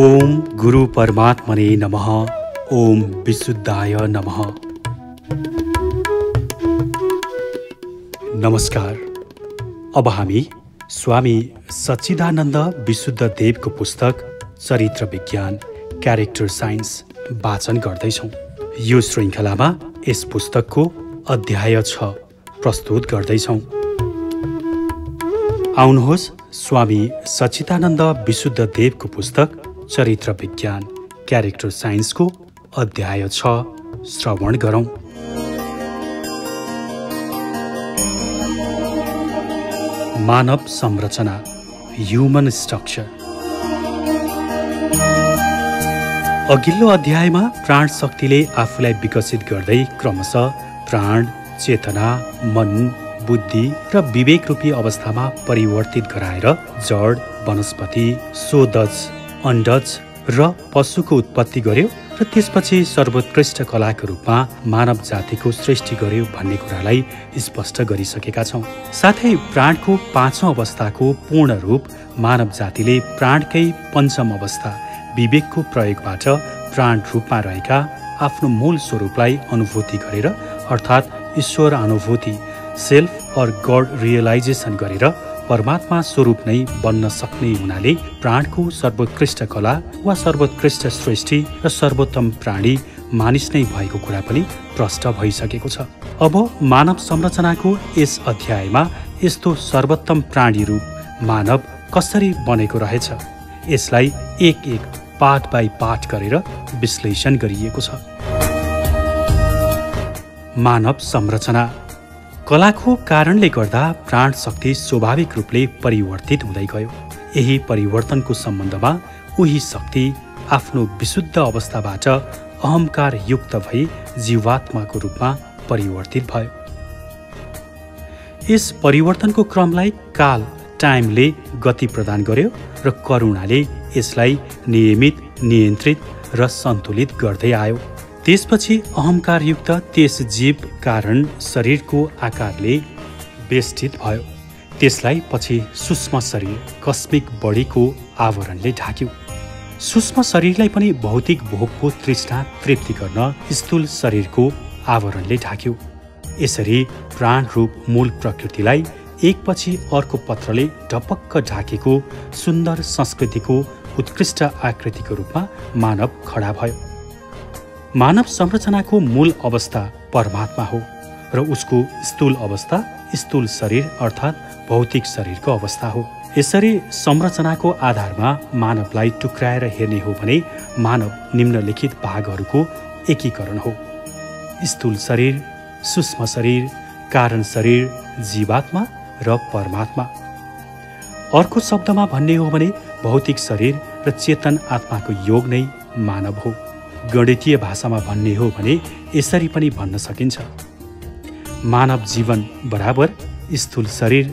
ओम गुरु परमात्मने नमः। ओम विशुद्धाय नमः। नमस्कार। अब हामी स्वामी सच्चिदानन्द विशुद्ध देवको पुस्तक चरित्र विज्ञान क्यारेक्टर साइन्स वाचन गर्दैछौँ। यो श्रृङ्खलामा यस पुस्तकको अध्याय 6 प्रस्तुत गर्दैछौँ। आउनुहोस् स्वामी सच्चिदानन्द विशुद्ध देवको पुस्तक चरित्र विज्ञान क्यारेक्टर साइन्सको अध्याय 6 श्रवण गरौँ। मानव संरचना, ह्युमन स्ट्रक्चर। अघिल्लो अध्यायमा प्राण शक्तिले आफूलाई विकसित गर्दै क्रमशः प्राण, चेतना, मन, बुद्धि र विवेक रूपी अवस्थामा परिवर्तित गराएर जड, वनस्पति, सोदज, अण्डज र पशुको उत्पत्ति गर्यो र त्यसपछि सर्वोत्कृष्ट कलाको रूपमा मानव जातिको सृष्टि गर्यो भन्ने कुरालाई स्पष्ट गरिसकेका छौँ। साथै प्राणको 5औं अवस्थाको पूर्ण रूप मानव जातिले प्राणकै 5म अवस्था विवेकको प्रयोगबाट प्राण रूपमा रहेका आफ्नो मूल स्वरूपलाई अनुभूति गरेर अर्थात् ईश्वर अनुभूति सेल्फ और गॉड रियलाइजेसन गरेर परमात्मा स्वरूप नै बन्न सक्ने हुनाले प्राणको सर्वोत्कृष्ट कला वा सर्वोत्कृष्ट सृष्टि र सर्वोत्तम प्राणी मानिस नै भएको कुरा पनि प्रष्ट भइसकेको छ। अब मानव संरचनाको यस अध्यायमा यस्तो सर्वोत्तम प्राणी रूप मानव कसरी बनेको रहेछ यसलाई एक एक पाठ बाई पाठ गरेर विश्लेषण गरिएको छ। मानव संरचना। कलाको कारणले गर्दा प्राण शक्ति स्वाभाविक रूपले परिवर्तित हुँदै गयो। यही परिवर्तनको सम्बन्धमा उही शक्ति आफ्नो विशुद्ध अवस्थाबाट अहंकार युक्त भई जीवात्माको रूपमा परिवर्तित भयो। यस परिवर्तनको क्रमलाई काल टाइमले गति प्रदान गर्यो र करुणाले यसलाई नियमित, नियन्त्रित र सन्तुलित गर्दै आयो। त्यसपछि अहंकारयुक्त त्यस जीव कारण शरीरको आकारले बेष्टित भयो। त्यसलाई पछि सूक्ष्म शरीर कस्मिक बडीको आवरणले ढाक्यो। सूक्ष्म शरीरलाई पनि भौतिक भोगको तृष्णा तृप्ति गर्न स्थूल शरीरको आवरणले ढाक्यो। यसरी प्राण रूप मूल प्रकृतिलाई एकपछि अर्को पत्रले ढपक्क ढाकेको सुन्दर संस्कृतिको उत्कृष्ट आकृतिको रूपमा मानव खडा भयो। मानव संरचनाको मूल अवस्था परमात्मा हो र उसको स्थूल अवस्था स्थूल शरीर अर्थात् भौतिक शरीरको अवस्था हो। यसरी संरचनाको आधारमा मानवलाई टुक्राएर हेर्ने हो भने मानव निम्नलिखित भागहरूको एकीकरण हो। स्थूल शरीर, सूक्ष्म शरीर, कारण शरीर, जीवात्मा र परमात्मा। अर्को शब्दमा भन्ने हो भने भौतिक शरीर र चेतन आत्माको योग नै मानव हो। गणितीय भाषामा भन्ने हो भने यसरी पनि भन्न सकिन्छ। मानव जीवन बराबर स्थूल शरीर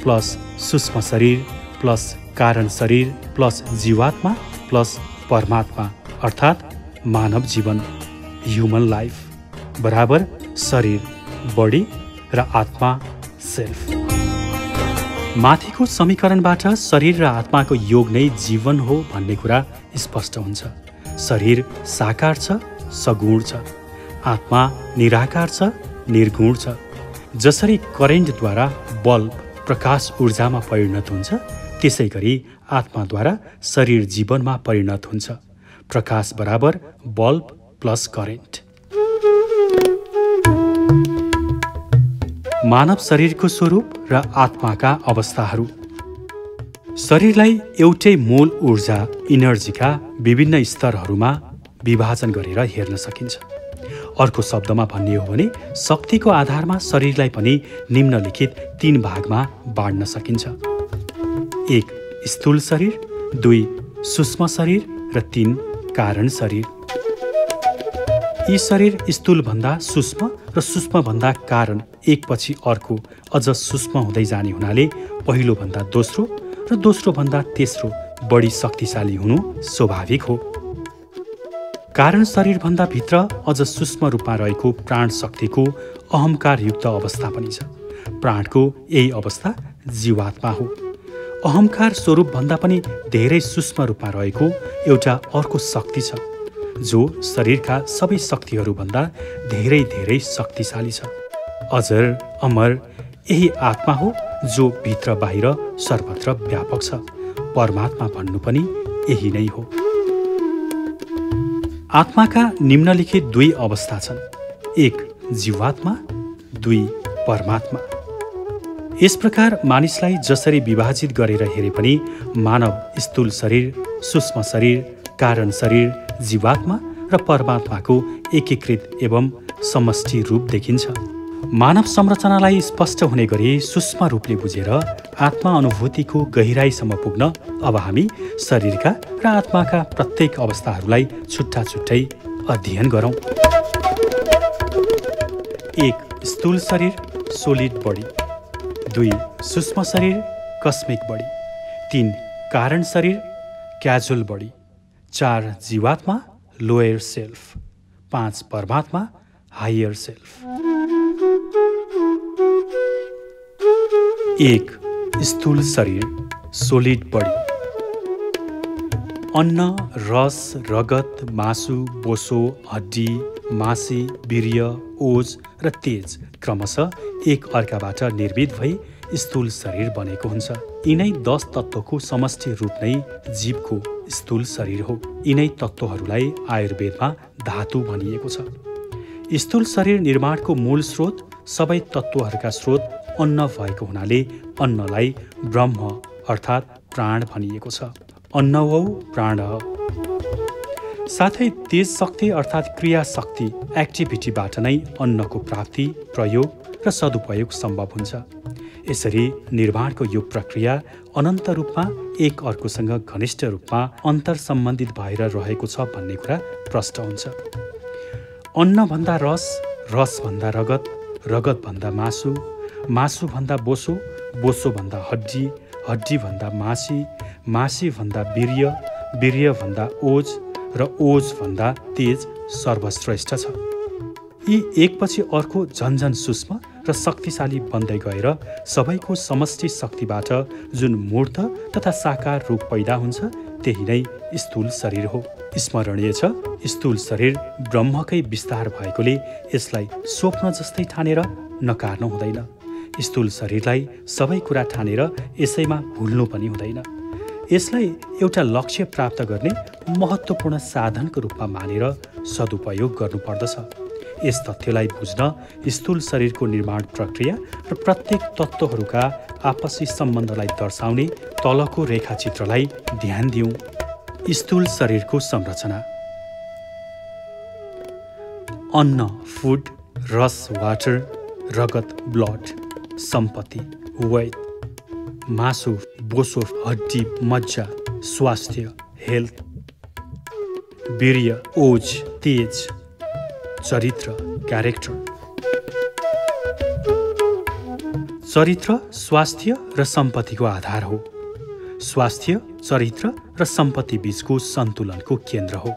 प्लस सूक्ष्म शरीर प्लस कारण शरीर प्लस जीवात्मा प्लस परमात्मा अर्थात् मानव जीवन ह्युमन लाइफ बराबर शरीर बडी र आत्मा सेल्फ। माथिको समीकरणबाट शरीर र आत्माको योग नै जीवन हो भन्ने कुरा स्पष्ट हुन्छ। शरीर साकार छ, सगुण छ। आत्मा निराकार छ, निर्गुण छ। जसरी करेन्टद्वारा बल्ब प्रकाश ऊर्जामा परिणत हुन्छ त्यसै गरी आत्माद्वारा शरीर जीवनमा परिणत हुन्छ। प्रकाश बराबर बल्ब प्लस करेन्ट। मानव शरीरको स्वरूप र आत्माका अवस्थाहरू। शरीरलाई एउटै मूल ऊर्जा इनर्जीका विभिन्न स्तरहरूमा विभाजन गरेर हेर्न सकिन्छ। अर्को शब्दमा भन्ने हो भने शक्तिको आधारमा शरीरलाई पनि निम्नलिखित 3 भागमा बाँड्न सकिन्छ। 1 स्थूल शरीर, 2 सूक्ष्म शरीर र 3 कारण शरीर। यी शरीर स्थूलभन्दा सूक्ष्म र सूक्ष्मभन्दा कारण एकपछि अर्को अझ सूक्ष्म हुँदै जाने हुनाले पहिलोभन्दा दोस्रो र दोस्रोभन्दा तेस्रो बढी शक्तिशाली हुनु स्वाभाविक हो। कारण शरीरभन्दा भित्र अझ सूक्ष्म रूपमा रहेको प्राण शक्तिको अहंकारयुक्त अवस्था पनि छ। प्राणको यही अवस्था जीवात्मा हो। अहङ्कार स्वरूपभन्दा पनि धेरै सूक्ष्म रूपमा रहेको एउटा अर्को शक्ति छ, जो शरीरका सबै शक्तिहरूभन्दा धेरै धेरै शक्तिशाली छ। अजर अमर यही आत्मा हो, जो भित्र बाहिर सर्वत्र व्यापक छ। परमात्मा भन्नु पनि यही नै हो। आत्माका निम्नलिखित दुई अवस्था छन्, एक जीवात्मा, दुई परमात्मा। यस प्रकार मानिसलाई जसरी विभाजित गरेर हेरे पनि मानव स्थूल शरीर, सूक्ष्म शरीर, कारण शरीर, जीवात्मा र परमात्माको एकीकृत एवं समष्टि रूप देखिन्छ। मानव संरचनालाई स्पष्ट हुने गरी सूक्ष्म रूपले बुझेर आत्मा अनुभूतिको गहिराईसम्म पुग्न अब हामी शरीरका र आत्माका प्रत्येक अवस्थाहरूलाई छुट्टा छुट्टै अध्ययन गरौँ। एक स्थूल शरीर, सोलिड बडी। दुई सूक्ष्म शरीर, कस्मिक बडी। तीन कारण शरीर, क्याजुअल बडी। चार जीवात्मा, लोयर सेल्फ। पाँच परमात्मा, हायर सेल्फ। एक स्थूल शरीर, सोलिड बडी। अन्न, रस, रगत, मासु, बोसो, हड्डी, मासी, वीर्य, ओज र तेज क्रमशः एक अर्काबाट निर्मित भई स्थूल शरीर बनेको हुन्छ। यिनै 10 तत्त्वको समष्टि रूप नै जीवको स्थूल शरीर हो। यिनै तत्त्वहरूलाई आयुर्वेदमा धातु भनिएको छ। स्थूल शरीर निर्माणको मूल स्रोत, सबै तत्त्वहरूका स्रोत अन्न भएको हुनाले अन्नलाई ब्रह्म अर्थात् प्राण भनिएको छ। अन्नवौ प्राणः। साथै तेज शक्ति अर्थात् क्रिया शक्ति, एक्टिभिटीबाट नै अन्नको प्राप्ति, प्रयोग र सदुपयोग सम्भव हुन्छ। यसरी निर्माणको यो प्रक्रिया अनन्त रूपमा एक अर्कोसँग घनिष्ठ रूपमा अन्तर सम्बन्धित भएर रहेको छ भन्ने कुरा प्रष्ट हुन्छ। अन्नभन्दा रस, रसभन्दा रगत, रगतभन्दा मासु, मासुभन्दा बोसो, बोसोभन्दा हड्डी, हड्डीभन्दा मासी, मासीभन्दा वीर्य, वीर्यभन्दा ओज र ओजभन्दा तेज सर्वश्रेष्ठ छ। यी एकपछि अर्को झन्झन सूक्ष्म र शक्तिशाली बन्दै गएर सबैको समष्टि शक्तिबाट जुन मूर्त तथा साकार रूप पैदा हुन्छ त्यही नै स्थूल शरीर हो। स्मरणीय छ, स्थूल शरीर ब्रह्मकै विस्तार भएकोले यसलाई स्वप्न जस्तै ठानेर नकार्नु हुँदैन। स्थूल शरीरलाई सबै कुरा ठानेर यसैमा भुल्नु पनि हुँदैन। यसलाई एउटा लक्ष्य प्राप्त गर्ने महत्त्वपूर्ण साधनको रूपमा मानेर सदुपयोग गर्नुपर्दछ। यस तथ्यलाई बुझ्न स्थूल शरीरको निर्माण प्रक्रिया र प्रत्येक तत्त्वहरूका आपसी सम्बन्धलाई दर्शाउने तलको रेखाचित्रलाई ध्यान दिउँ। स्थूल शरीरको संरचना। अन्न फुड, रस वाटर, रगत ब्लड, सम्पत्ति वेल्थ, मासु बोसो हड्डी मज्जा स्वास्थ्य हेल्थ, वीर्य ओज तेज, चरित्र क्यारेक्टर। चरित्र स्वास्थ्य र सम्पत्तिको आधार हो। स्वास्थ्य, चरित्र र सम्पत्ति बीचको सन्तुलनको केन्द्र हो।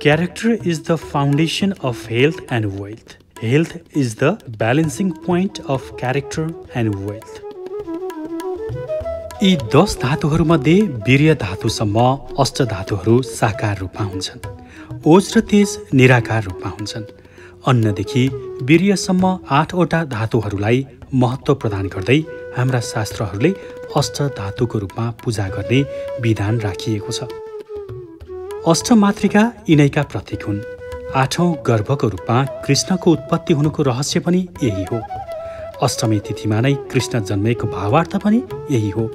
Character is the foundation of health and wealth. Health is the balancing point of character and wealth. यी 10 धातुहरूमध्ये वीर्य धातुसम्म अष्टधातुहरू साकार रूपमा हुन्छन्। ओज र तेज निराकार रूपमा हुन्छन्। अन्नदेखि वीर्यसम्म 8वटा धातुहरूलाई महत्त्व प्रदान गर्दै हाम्रा शास्त्रहरूले अष्टधातुको रूपमा पूजा गर्ने विधान राखिएको छ। अष्टमातृका यिनैका प्रतीक हुन्। 8औं गर्भको रूपमा कृष्णको उत्पत्ति हुनुको रहस्य पनि यही हो। अष्टमी तिथिमा नै कृष्ण जन्मेको भावार्थ पनि यही हो।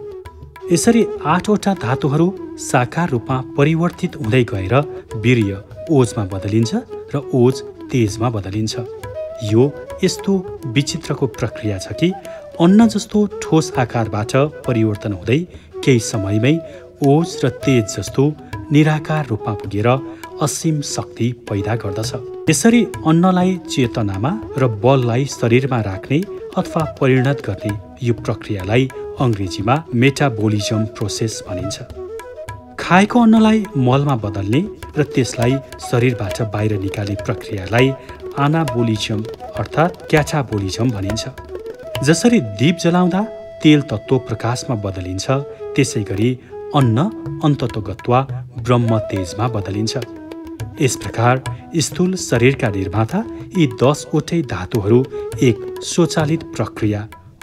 यसरी 8वटा धातुहरू साकार रूपमा परिवर्तित हुँदै गएर वीर्य ओजमा बदलिन्छ र ओज तेजमा बदलिन्छ। यो यस्तो विचित्रको प्रक्रिया छ कि अन्न जस्तो ठोस आकारबाट परिवर्तन हुँदै केही समयमै ओज र तेज जस्तो निराकार रूपमा पुगेर असीम शक्ति पैदा गर्दछ। यसरी अन्नलाई चेतनामा र बललाई शरीरमा राख्ने अथवा परिणत गर्ने यो प्रक्रियालाई अङ्ग्रेजीमा मेटाबोलिजम प्रोसेस भनिन्छ। खाएको अन्नलाई मलमा बदल्ने र त्यसलाई शरीरबाट बाहिर निकाल्ने प्रक्रियालाई एनाबोलिजम अर्थात् क्याटाबोलिजम भनिन्छ। जसरी दीप जलाउँदा तेल तत्त्व प्रकाशमा बदलिन्छ, त्यसै गरी अन्न अन्ततोगत्वा ब्रह्म तेजमा बदलिन्छ। यस प्रकार स्थूल शरीरका निर्माता यी 10 वटै धातुहरू एक स्वचालित प्रक्रिया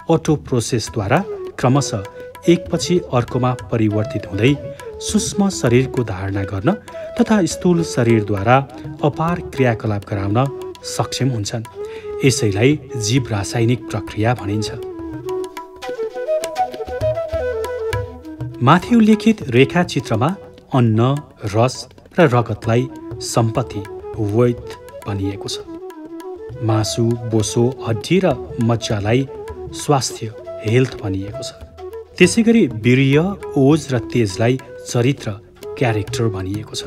अटो प्रोसेसद्वारा क्रमशः एकपछि अर्कोमा परिवर्तित हुँदै सूक्ष्म शरीरको धारणा गर्न तथा स्थूल शरीरद्वारा अपार क्रियाकलाप गराउन सक्षम हुन्छन्। यसैलाई जीव रासायनिक प्रक्रिया भनिन्छ। माथि उल्लेखित रेखाचित्रमा अन्न, रस र रगतलाई सम्पत्ति वेल्थ भनिएको छ। मासु, बोसो, हड्डी र मज्जालाई स्वास्थ्य हेल्थ भनिएको छ। त्यसै गरी वीर्य, ओज र तेजलाई चरित्र क्यारेक्टर भनिएको छ।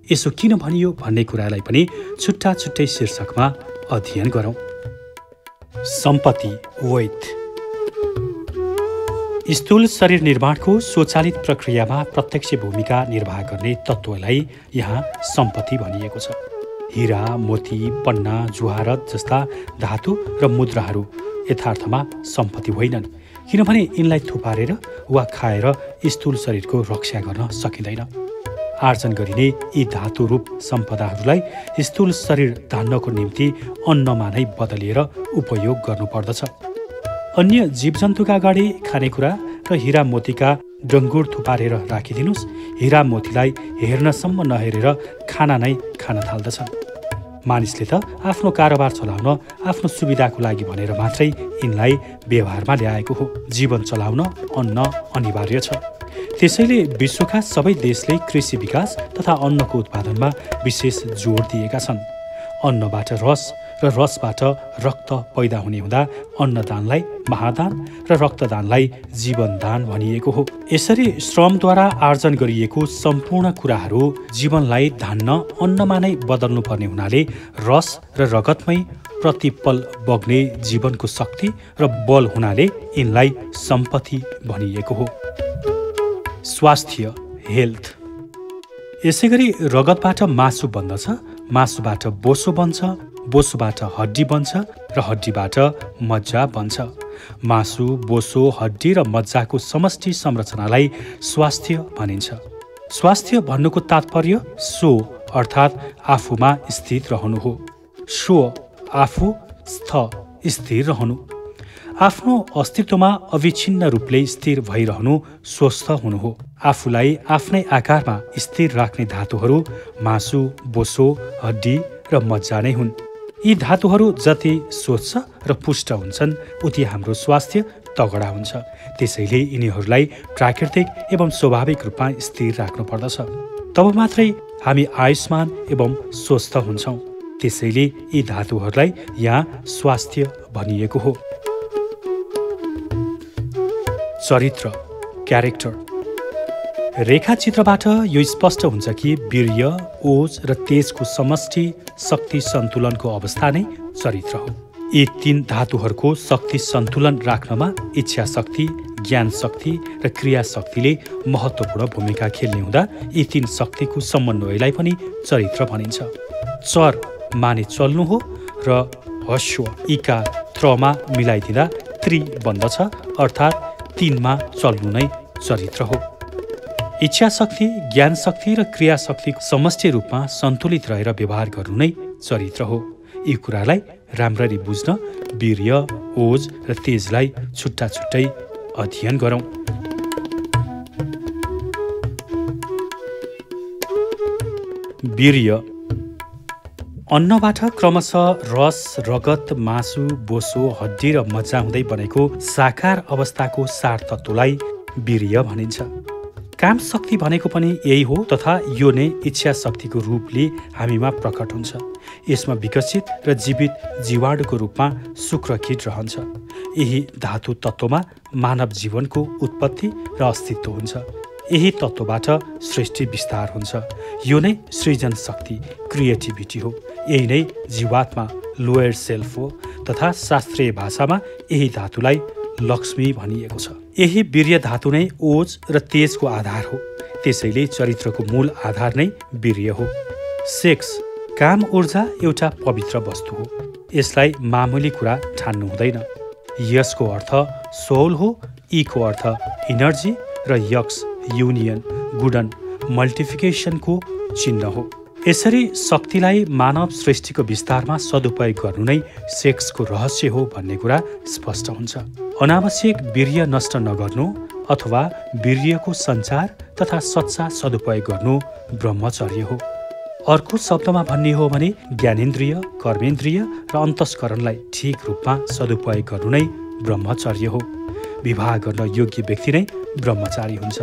यसो किन भनियो भन्ने कुरालाई पनि छुट्टा छुट्टै शीर्षकमा अध्ययन गरौँ। सम्पत्ति वेल्थ स्थूल शरीर निर्माणको स्वचालित प्रक्रियामा प्रत्यक्ष भूमिका निर्वाह गर्ने तत्त्वलाई यहाँ सम्पत्ति भनिएको छ। हीरा, मोती, पन्ना, जुहारत जस्ता धातु र मुद्राहरू यथार्थमा सम्पत्ति होइनन्, किनभने यिनलाई थुपारेर वा खाएर स्थूल शरीरको रक्षा गर्न सकिँदैन। आर्जन गरिने यी धातुरूप सम्पदाहरूलाई स्थूल शरीर धान्नको निम्ति अन्नमा नै बदलिएर उपयोग गर्नुपर्दछ। अन्य जीवजन्तुका अगाडि खानेकुरा र हिरा मोतीका डङ्गुर थुपारेर राखिदिनुस्, हिरा मोतीलाई हेर्नसम्म नहेरेर खाना नै खान थाल्दछन्। मानिसले त आफ्नो कारोबार चलाउन आफ्नो सुविधाको लागि भनेर मात्रै यिनलाई व्यवहारमा ल्याएको हो। जीवन चलाउन अन्न अनिवार्य छ। त्यसैले विश्वका सबै देशले कृषि विकास तथा अन्नको उत्पादनमा विशेष जोड दिएका छन्। अन्नबाट रस र रसबाट रक्त पैदा हुने हुँदा अन्नदानलाई महादान र रक्तदानलाई जीवनदान भनिएको हो। यसरी श्रमद्वारा आर्जन गरिएको सम्पूर्ण कुराहरू जीवनलाई धान्न अन्नमा नै बदल्नु पर्ने हुनाले रस र रगतमै प्रतिपल बग्ने जीवनको शक्ति र बल हुनाले यिनलाई सम्पत्ति भनिएको हो। स्वास्थ्य हेल्थ यसै गरी रगतबाट मासु बन्दछ, मासुबाट बोसो बन्छ, बोसोबाट हड्डी बन्छ र हड्डीबाट मज्जा बन्छ। मासु, बोसो, हड्डी र मज्जाको समष्टि संरचनालाई स्वास्थ्य भनिन्छ। स्वास्थ्य भन्नुको तात्पर्य सो अर्थात् आफूमा स्थित रहनु हो। सो आफू, स्थ स्थिर रहनु। आफ्नो अस्तित्वमा अविच्छिन्न रूपले स्थिर भइरहनु स्वस्थ हुनु हो। आफूलाई आफ्नै आकारमा स्थिर राख्ने धातुहरू मासु, बोसो, हड्डी र मज्जा नै हुन्। यी धातुहरू जति स्वच्छ र पुष्ट हुन्छन् उति हाम्रो स्वास्थ्य तगडा हुन्छ। त्यसैले यिनीहरूलाई प्राकृतिक एवं स्वाभाविक रूपमा स्थिर राख्नुपर्दछ। तब मात्रै हामी आयुष्मान एवं स्वस्थ हुन्छौँ। त्यसैले यी धातुहरूलाई यहाँ स्वास्थ्य भनिएको हो। चरित्र क्यारेक्टर रेखाचित्रबाट यो स्पष्ट हुन्छ कि वीर्य, ओज र तेजको समष्टि शक्ति सन्तुलनको अवस्था नै चरित्र हो। यी 3 धातुहरूको शक्ति सन्तुलन राख्नमा इच्छा शक्ति, ज्ञान शक्ति र क्रिया शक्तिले महत्त्वपूर्ण भूमिका खेल्ने हुँदा यी 3 शक्तिको समन्वयलाई पनि चरित्र भनिन्छ। चर माने चल्नु हो र हस्व इका त्रमा मिलाइदिँदा त्रि बन्दछ, अर्थात् 3 मा चल्नु नै चरित्र हो। इच्छा शक्ति, ज्ञान शक्ति र क्रिया शक्तिको समष्टि रूपमा सन्तुलित रहेर व्यवहार गर्नु नै चरित्र हो। यी कुरालाई राम्ररी बुझ्न वीर्य, ओज र तेजलाई छुट्टा छुट्टै अध्ययन गरौँ। वीर्य अन्नबाट क्रमशः रस, रगत, मासु, बोसो, हड्डी र मज्जा हुँदै बनेको साकार अवस्थाको सार तत्त्वलाई वीर्य भनिन्छ। काम शक्ति भनेको पनि यही हो तथा यो नै इच्छा शक्तिको रूपले हामीमा प्रकट हुन्छ। यसमा विकसित र जीवित जीवाणुको रूपमा शुक्रकीट रहन्छ। यही धातु तत्त्वमा मानव जीवनको उत्पत्ति र अस्तित्व हुन्छ। यही तत्त्वबाट सृष्टि विस्तार हुन्छ। यो नै सृजन शक्ति क्रिएटिभिटी हो। यही नै जीवात्मा लोयर सेल्फ हो तथा शास्त्रीय भाषामा यही धातुलाई लक्ष्मी भनिएको छ। यही वीर्य धातु नै ओज र तेजको आधार हो। त्यसैले चरित्रको मूल आधार नै वीर्य हो। सेक्स काम ऊर्जा एउटा पवित्र वस्तु हो। यसलाई मामुली कुरा ठान्नु हुँदैन। यसको अर्थ सोल हो, को अर्थ इनर्जी र यक्स युनियन गुणन मल्टिफिकेसनको चिन्ह हो। यसरी शक्तिलाई मानव सृष्टिको विस्तारमा सदुपयोग गर्नु नै सेक्सको रहस्य हो भन्ने कुरा स्पष्ट हुन्छ। अनावश्यक वीर्य नष्ट नगर्नु अथवा वीर्यको सञ्चार तथा सच्चा सदुपयोग गर्नु ब्रह्मचर्य हो। अर्को शब्दमा भन्ने हो भने ज्ञानेन्द्रिय, कर्मेन्द्रिय र अन्तस्करणलाई ठिक रूपमा सदुपयोग गर्नु नै ब्रह्मचर्य हो। विवाह गर्न योग्य व्यक्ति नै ब्रह्मचारी हुन्छ।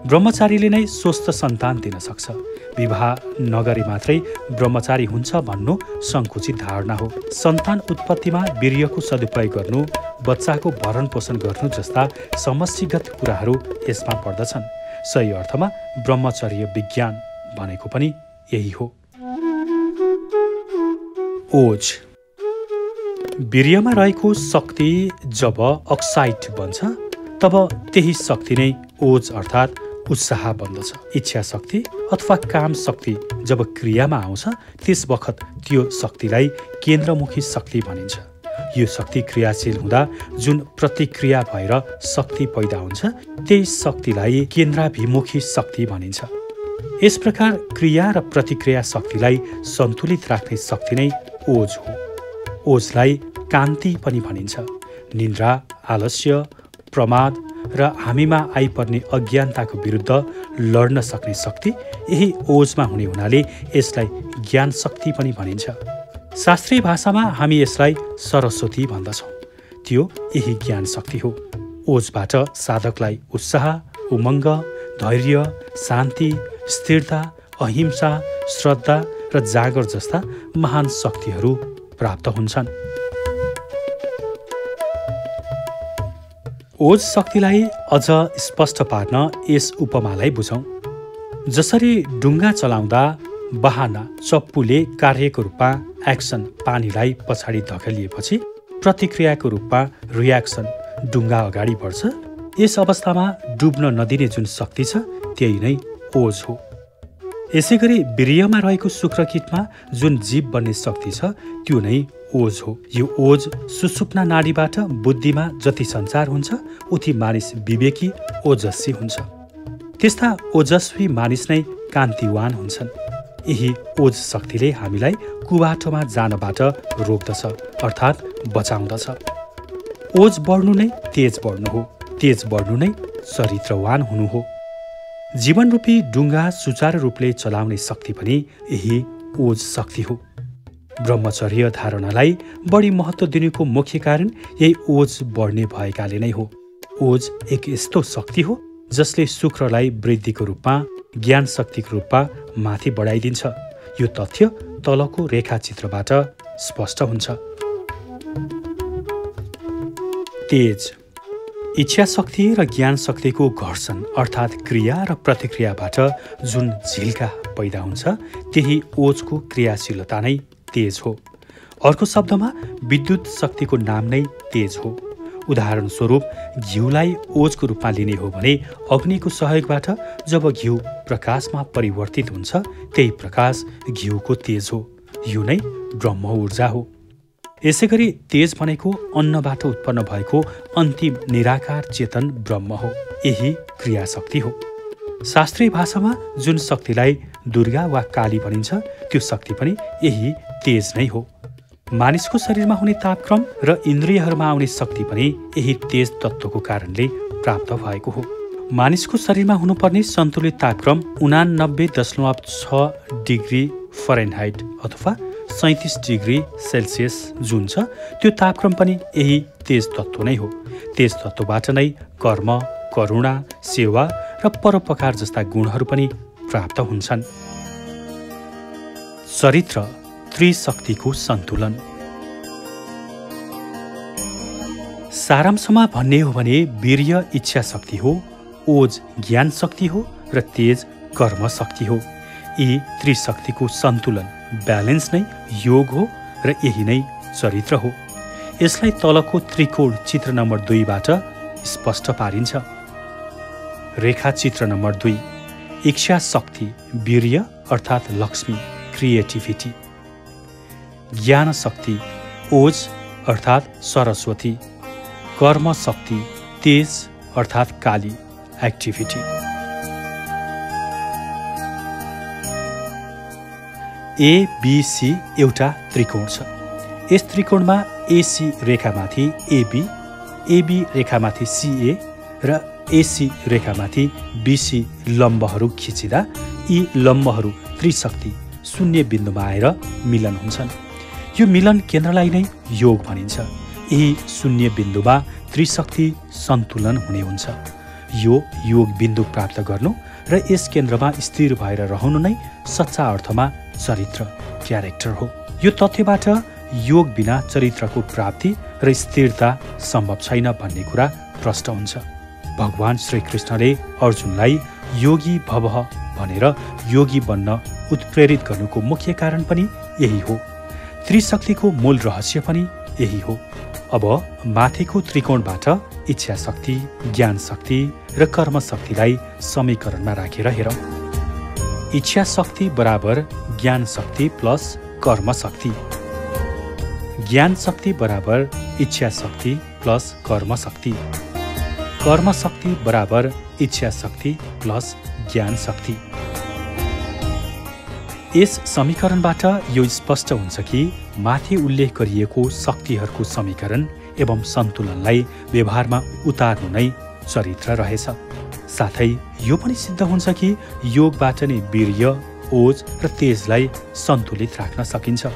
ब्रह्मचारीले नै स्वस्थ सन्तान दिन सक्छ। विवाह नगरे मात्रै ब्रह्मचारी हुन्छ भन्नु संकुचित धारणा हो। सन्तान उत्पत्तिमा वीर्यको सदुपयोग गर्नु, बच्चाको भरण पोषण गर्नु जस्ता समष्टिगत कुराहरू यसमा पर्दछन्। सही अर्थमा ब्रह्मचर्य विज्ञान भनेको पनि यही हो। ओज वीर्यमा रहेको शक्ति जब अक्साइड बन्छ तब त्यही शक्ति नै ओज अर्थात् उत्साह बन्दछ। इच्छा शक्ति अथवा काम शक्ति जब क्रियामा आउँछ त्यस बखत त्यो शक्तिलाई केन्द्रमुखी शक्ति भनिन्छ। यो शक्ति क्रियाशील हुँदा जुन प्रतिक्रिया भएर शक्ति पैदा हुन्छ त्यही शक्तिलाई केन्द्राभिमुखी शक्ति भनिन्छ। यस प्रकार क्रिया र प्रतिक्रिया शक्तिलाई सन्तुलित राख्ने शक्ति नै ओज हो। ओजलाई कान्ति पनि भनिन्छ। निन्द्रा, आलस्य, प्रमाद र हामीमा आइपर्ने अज्ञानताको विरुद्ध लड्न सक्ने शक्ति यही ओजमा हुने हुनाले यसलाई ज्ञान शक्ति पनि भनिन्छ। शास्त्रीय भाषामा हामी यसलाई सरस्वती भन्दछौँ। त्यो यही ज्ञान शक्ति हो। ओजबाट साधकलाई उत्साह, उमङ्ग, धैर्य, शान्ति, स्थिरता, अहिंसा, श्रद्धा र जागर जस्ता महान शक्तिहरू प्राप्त हुन्छन्। ओज शक्तिलाई अझ स्पष्ट पार्न यस उपमालाई बुझौँ। जसरी डुङ्गा चलाउँदा बहाना चप्पुले कार्यको रूपमा एक्सन पानीलाई पछाडि धकेलिएपछि प्रतिक्रियाको रूपमा रियाक्सन डुङ्गा अगाडि बढ्छ। यस अवस्थामा डुब्न नदिने जुन शक्ति छ त्यही नै ओज हो। यसै गरी वीर्यमा रहेको शुक्रकीटमा जुन जीव बन्ने शक्ति छ त्यो नै ओज हो। यो ओज सुषुप्ना नाडीबाट बुद्धिमा जति सञ्चार हुन्छ उति मानिस विवेकी ओजस्वी हुन्छ। त्यस्ता ओजस्वी मानिस नै कान्तिवान हुन्छन्। यही ओज शक्तिले हामीलाई कुबाटोमा जानबाट रोक्दछ अर्थात् बचाउँदछ। ओज बढ्नु नै तेज बढ्नु हो। तेज बढ्नु नै चरित्रवान हुनु हो। जीवनरूपी डुङ्गा सुचारू रूपले चलाउने शक्ति पनि यही ओज शक्ति हो। ब्रह्मचर्य धारणालाई बढी महत्त्व दिनुको मुख्य कारण यही ओज बढ्ने भएकाले नै हो। ओज एक यस्तो शक्ति हो जसले शुक्रलाई वृद्धिको रूपमा, ज्ञान शक्तिको रूपमा माथि बढाइदिन्छ। यो तथ्य तलको रेखाचित्रबाट स्पष्ट हुन्छ। तेज इच्छा शक्ति र ज्ञान शक्तिको घर्षण अर्थात् क्रिया र प्रतिक्रियाबाट जुन झिल्का पैदा हुन्छ त्यही ओजको क्रियाशीलता नै तेज हो। अर्को शब्दमा विद्युत शक्तिको नाम नै तेज हो। उदाहरण स्वरूप घिउलाई ओजको रूपमा लिने हो भने अग्निको सहयोगबाट जब घिउ प्रकाशमा परिवर्तित हुन्छ त्यही प्रकाश घिउको तेज हो। यो नै ब्रह्म ऊर्जा हो। यसै गरी तेज भनेको अन्नबाट उत्पन्न भएको अन्तिम निराकार चेतन ब्रह्म हो। यही क्रियाशक्ति हो। शास्त्रीय भाषामा जुन शक्तिलाई दुर्गा वा काली भनिन्छ त्यो शक्ति पनि यही तेज नै हो। मानिसको शरीरमा हुने तापक्रम र इन्द्रियहरूमा आउने शक्ति पनि यही तेज तत्त्वको कारणले प्राप्त भएको हो। मानिसको शरीरमा हुनुपर्ने सन्तुलित तापक्रम 89.6 डिग्री फरेनहाइट अथवा 37 डिग्री सेल्सियस जुन छ त्यो तापक्रम पनि यही तेज तत्त्व नै हो। तेज तत्त्वबाट नै कर्म, करुणा, सेवा र परोपकार जस्ता गुणहरू पनि प्राप्त हुन्छन्। चरित्र त्रिशक्तिको सन्तुलन। सारांशमा भन्ने हो भने वीर्य इच्छा शक्ति हो, ओज ज्ञान शक्ति हो र तेज कर्म शक्ति हो। यी त्रिशक्तिको सन्तुलन ब्यालेन्स नै योग हो र यही नै चरित्र हो। यसलाई तलको त्रिकोण चित्र नम्बर 2 बाट स्पष्ट पारिन्छ। रेखा चित्र नम्बर 2 इच्छा शक्ति वीर्य अर्थात् लक्ष्मी क्रिएटिभिटी, ज्ञान शक्ति ओज अर्थात् सरस्वती, कर्म शक्ति तेज अर्थात् काली एक्टिभिटी। एबिसी एउटा त्रिकोण छ। यस त्रिकोणमा एसी रेखामाथि एबी, एबी रेखामाथि सीए र एसी रेखामाथि बीसी लम्बहरू खिचिँदा यी लम्बहरू त्रिशक्ति शून्य बिन्दुमा आएर मिलन हुन्छन्। यो मिलन केन्द्रलाई नै योग भनिन्छ। यही शून्य बिन्दुमा त्रिशक्ति सन्तुलन हुने हुन्छ। यो योग बिन्दु प्राप्त गर्नु र यस केन्द्रमा स्थिर भएर रहनु नै सच्चा अर्थमा चरित्र क्यारेक्टर हो। यो तथ्यबाट योग बिना चरित्रको प्राप्ति र स्थिरता सम्भव छैन भन्ने कुरा प्रष्ट हुन्छ। भगवान श्रीकृष्णले अर्जुनलाई योगी भव भनेर योगी बन्न उत्प्रेरित गर्नुको मुख्य कारण पनि यही हो। त्रिशक्तिको मूल रहस्य पनि यही हो। अब माथिको त्रिकोणबाट इच्छा शक्ति, ज्ञान शक्ति र कर्म शक्तिलाई समीकरणमा राखेर हेरौँ। इच्छा शक्ति बराबर ज्ञान शक्ति प्लस कर्म शक्ति। ज्ञान शक्ति बराबर इच्छा शक्ति प्लस कर्म शक्ति। कर्म शक्ति बराबर इच्छा शक्ति प्लस ज्ञान शक्ति। यस समीकरणबाट यो स्पष्ट हुन्छ कि माथि उल्लेख गरिएको शक्तिहरूको समीकरण एवं सन्तुलनलाई व्यवहारमा उतार्नु नै चरित्र रहेछ। साथै यो पनि सिद्ध हुन्छ कि योगबाट नै वीर्य, ओज र तेजलाई सन्तुलित राख्न सकिन्छ।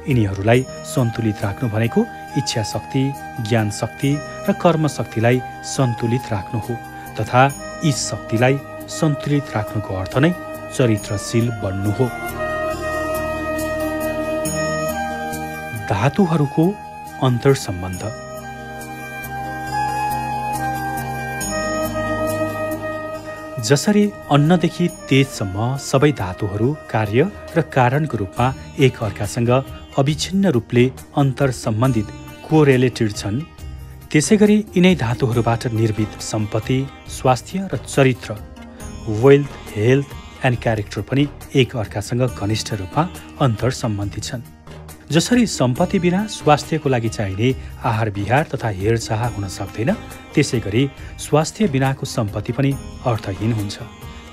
यिनीहरूलाई सन्तुलित राख्नु भनेको इच्छा शक्ति, ज्ञान शक्ति र कर्म शक्तिलाई सन्तुलित राख्नु हो तथा यी शक्तिलाई सन्तुलित राख्नुको अर्थ नै चरित्रशील बन्नु हो। धातुहरूको अन्तर्सम्बन्ध। जसरी अन्नदेखि तेजसम्म सबै धातुहरू कार्य र कारणको रूपमा एक अर्कासँग अविच्छिन्न रूपले अन्तर्सम्बन्धित कोरेलेटेड छन्, त्यसै गरी यिनै धातुहरूबाट निर्मित सम्पत्ति, स्वास्थ्य र चरित्र, वेल्थ, हेल्थ एन्ड क्यारेक्टर पनि एक अर्कासँग घनिष्ठ रूपमा अन्तर्सम्बन्धित छन्। जसरी सम्पत्ति बिना स्वास्थ्यको लागि चाहिने आहार विहार तथा हेरचाह हुन सक्दैन, त्यसै गरी स्वास्थ्य बिनाको सम्पत्ति पनि अर्थहीन हुन्छ।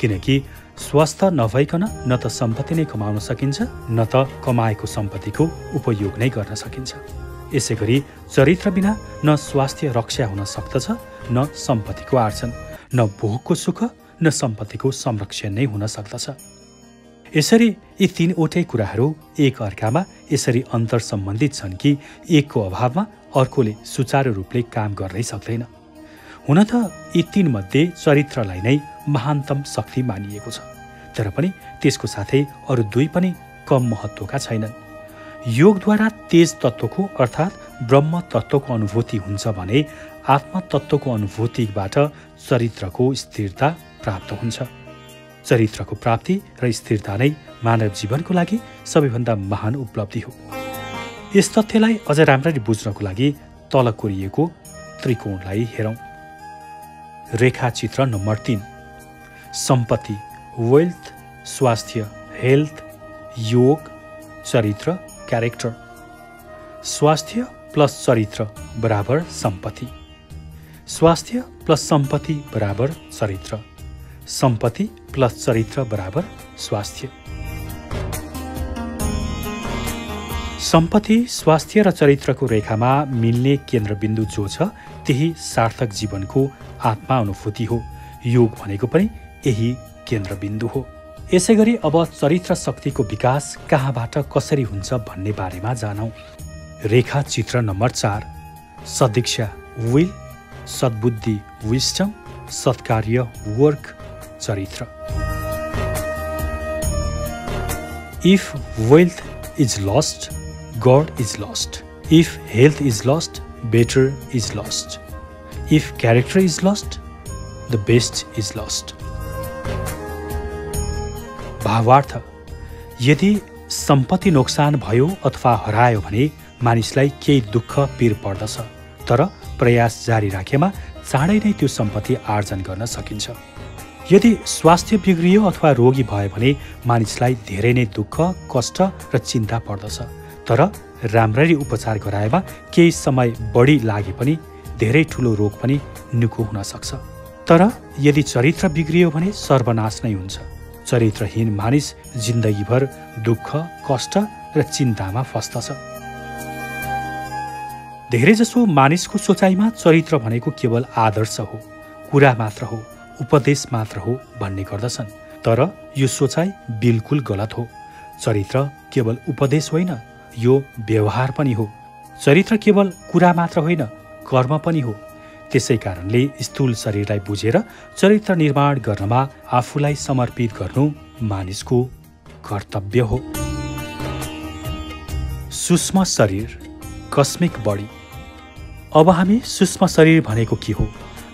किनकि स्वस्थ नभइकन न त सम्पत्ति नै कमाउन सकिन्छ न त कमाएको सम्पत्तिको उपयोग नै गर्न सकिन्छ। यसै गरी चरित्र बिना न स्वास्थ्य रक्षा हुन सक्दछ न सम्पत्तिको आर्जन, न भोगको सुख न सम्पत्तिको संरक्षण नै हुन सक्दछ। यसरी यी तीनवटै कुराहरू एक अर्कामा यसरी अन्तर्सम्बन्धित छन् कि एकको अभावमा अर्कोले सुचारू रूपले काम गर्नै सक्दैन। हुन त यी तीनमध्ये चरित्रलाई नै महानतम शक्ति मानिएको छ, तर पनि त्यसको साथै अरू दुई पनि कम महत्त्वका छैनन्। योगद्वारा तेज तत्त्वको अर्थात् ब्रह्म तत्त्वको अनुभूति हुन्छ भने आत्म तत्त्वको अनुभूतिबाट चरित्रको स्थिरता प्राप्त हुन्छ। चरित्रको प्राप्ति र स्थिरता नै मानव जीवनको लागि सबैभन्दा महान उपलब्धि हो। यस तथ्यलाई अझ राम्ररी बुझ्नको लागि तल कोरिएको त्रिकोणलाई हेरौँ। रेखाचित्र नम्बर 3। सम्पत्ति, वेल्थ, स्वास्थ्य, हेल्थ, योग, चरित्र, क्यारेक्टर। स्वास्थ्य प्लस चरित्र बराबर सम्पत्ति। स्वास्थ्य प्लस सम्पत्ति बराबर चरित्र। सम्पत्ति प्लस चरित्र बराबर स्वास्थ्य। सम्पत्ति, स्वास्थ्य र चरित्रको रेखामा मिल्ने केन्द्रबिन्दु जो छ त्यही सार्थक जीवनको आत्मा अनुभूति हो। योग भनेको पनि यही केन्द्रबिन्दु हो। यसै गरी अब चरित्र शक्तिको विकास कहाँबाट कसरी हुन्छ भन्ने बारेमा जानौँ। रेखा चित्र नम्बर 4। सदिक्षा, विल, सद्बुद्धि, विस्डम, सत्कार्य, वर्क, चरित्र। If wealth is lost, God is lost. If health is lost, better is lost. If character is lost, the best is lost. भावार्थ, यदि सम्पत्ति नोक्सान भयो अथवा हरायो भने मानिसलाई केही दुःख पीर पर्दछ, तर प्रयास जारी राखेमा चाँडै नै त्यो सम्पत्ति आर्जन गर्न सकिन्छ। यदि स्वास्थ्य बिग्रियो अथवा रोगी भयो भने मानिसलाई धेरै नै दुःख, कष्ट र चिन्ता पर्दछ, तर राम्ररी उपचार गराएमा केही समय बढी लागे पनि धेरै ठुलो रोग पनि निको हुन सक्छ। तर यदि चरित्र बिग्रियो भने सर्वनाश नै हुन्छ। चरित्रहीन मानिस जिन्दगीभर दुःख, कष्ट र चिन्तामा फस्दछ। धेरैजसो मानिसको सोचाइमा चरित्र भनेको केवल आदर्श हो, कुरा मात्र हो, उपदेश मात्र हो भन्ने गर्दछन्। तर यो सोचाइ बिल्कुल गलत हो। चरित्र केवल उपदेश होइन, यो व्यवहार पनि हो। चरित्र केवल कुरा मात्र होइन, कर्म पनि हो। त्यसै कारणले स्थूल शरीरलाई बुझेर चरित्र निर्माण गर्नमा आफूलाई समर्पित गर्नु मानिसको कर्तव्य हो। सूक्ष्म शरीर, कस्मिक बडी। अब हामी सूक्ष्म शरीर भनेको के हो,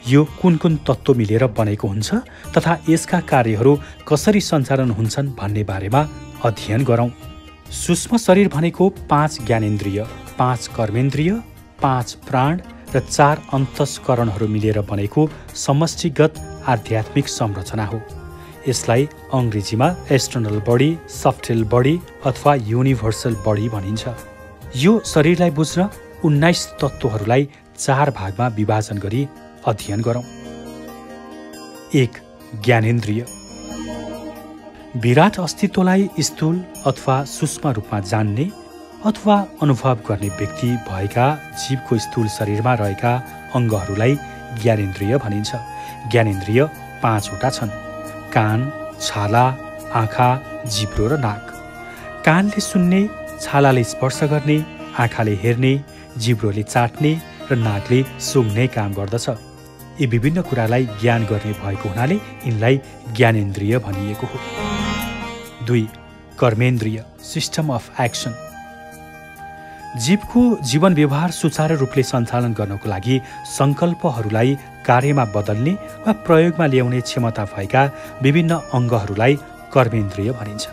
यो कुन कुन तत्त्व मिलेर बनेको हुन्छ तथा यसका कार्यहरू कसरी सञ्चालन हुन्छन् भन्ने बारेमा अध्ययन गरौँ। सूक्ष्म शरीर भनेको 5 ज्ञानेन्द्रिय, 5 कर्मेन्द्रिय, 5 प्राण र 4 अन्तस्करणहरू मिलेर बनेको समष्टिगत आध्यात्मिक संरचना हो। यसलाई अङ्ग्रेजीमा एक्सटर्नल बडी, सफ्टेल बडी अथवा युनिभर्सल बडी भनिन्छ। यो शरीरलाई बुझ्न 19 तत्त्वहरूलाई 4 भागमा विभाजन गरी अध्ययन गरौँ। 1. ज्ञानेन्द्रिय। विराट अस्तित्वलाई स्थूल अथवा सूक्ष्म रूपमा जान्ने अथवा अनुभव गर्ने व्यक्ति भएका जीवको स्थूल शरीरमा रहेका अङ्गहरूलाई ज्ञानेन्द्रिय भनिन्छ। ज्ञानेन्द्रिय 5 वटा छन्। कान, छाला, आँखा, जिब्रो र नाक। कानले सुन्ने, छालाले स्पर्श गर्ने, आँखाले हेर्ने, जिब्रोले चाट्ने र नाकले सुँघ्ने काम गर्दछ। यी विभिन्न कुरालाई ज्ञान गर्ने भएको हुनाले यिनलाई ज्ञानेन्द्रिय भनिएको हो। 2. कर्मेन्द्रिय, सिस्टम अफ एक्सन। जीवको जीवन व्यवहार सुचारू रूपले सञ्चालन गर्नको लागि सङ्कल्पहरूलाई कार्यमा बदल्ने वा प्रयोगमा ल्याउने क्षमता भएका विभिन्न अङ्गहरूलाई कर्मेन्द्रिय भनिन्छ।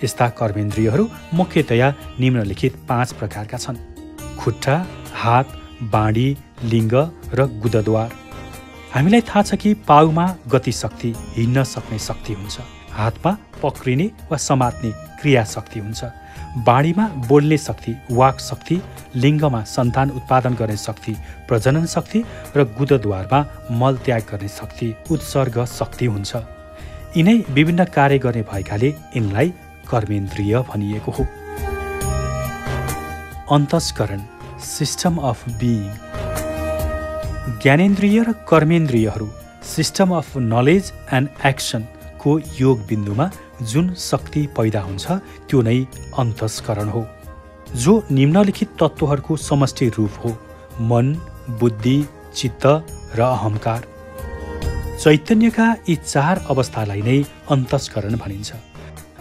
यस्ता कर्मेन्द्रियहरू मुख्यतया निम्नलिखित 5 प्रकारका छन्। खुट्टा, हात, बाँडी, लिङ्ग र गुदद्वार। हामीलाई थाहा छ कि पाउमा गति शक्ति, हिँड्न सक्ने शक्ति हुन्छ। हातमा पक्रिने वा समात्ने क्रिया शक्ति हुन्छ। बाँडीमा बोल्ने शक्ति, वाक शक्ति। लिङ्गमा सन्तान उत्पादन गर्ने शक्ति, प्रजनन शक्ति र गुदद्वारमा मल त्याग गर्ने शक्ति, उत्सर्ग शक्ति हुन्छ। यिनै विभिन्न कार्य गर्ने भएकाले यिनलाई कर्मेन्द्रिय भनिएको हो। अन्तस्करण, सिस्टम अफ बिइङ। ज्ञानेन्द्रिय र कर्मेन्द्रियहरू system of knowledge and action को योग बिन्दुमा जुन शक्ति पैदा हुन्छ त्यो नै अन्तस्करण हो, जो निम्नलिखित तत्त्वहरूको समष्टि रूप हो: मन, बुद्धि, चित्त र अहङ्कार। चैतन्यका यी 4 अवस्थालाई नै अन्तस्करण भनिन्छ।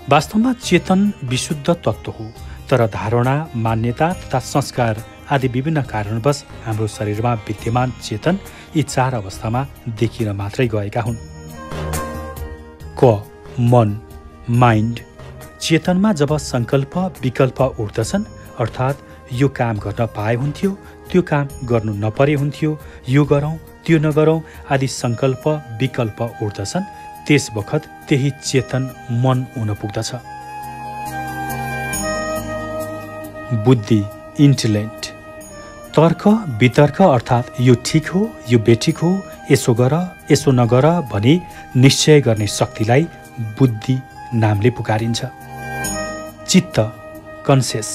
वास्तवमा चेतन विशुद्ध तत्त्व हो, तर धारणा, मान्यता तथा संस्कार आदि विभिन्न कारणवश हाम्रो शरीरमा विद्यमान चेतन यी 4 अवस्थामा देखिन मात्रै गएका हुन्। क. मन, माइन्ड। चेतनमा जब सङ्कल्प, विकल्प उठ्दछन्, अर्थात् यो काम गर्न पाए हुन्थ्यो, त्यो काम गर्नु नपरे हुन्थ्यो, यो गरौँ, त्यो नगरौँ आदि सङ्कल्प, विकल्प उठ्दछन्, त्यस बखत त्यही चेतन मन हुन पुग्दछ। बुद्धि, इन्टेलेक्ट। तर्क, वितर्क अर्थात् यो ठिक हो, यो बेठिक हो, यसो गर, यसो नगर भनी निश्चय गर्ने शक्तिलाई बुद्धि नामले पुकारिन्छ। चित्त, कन्सियस।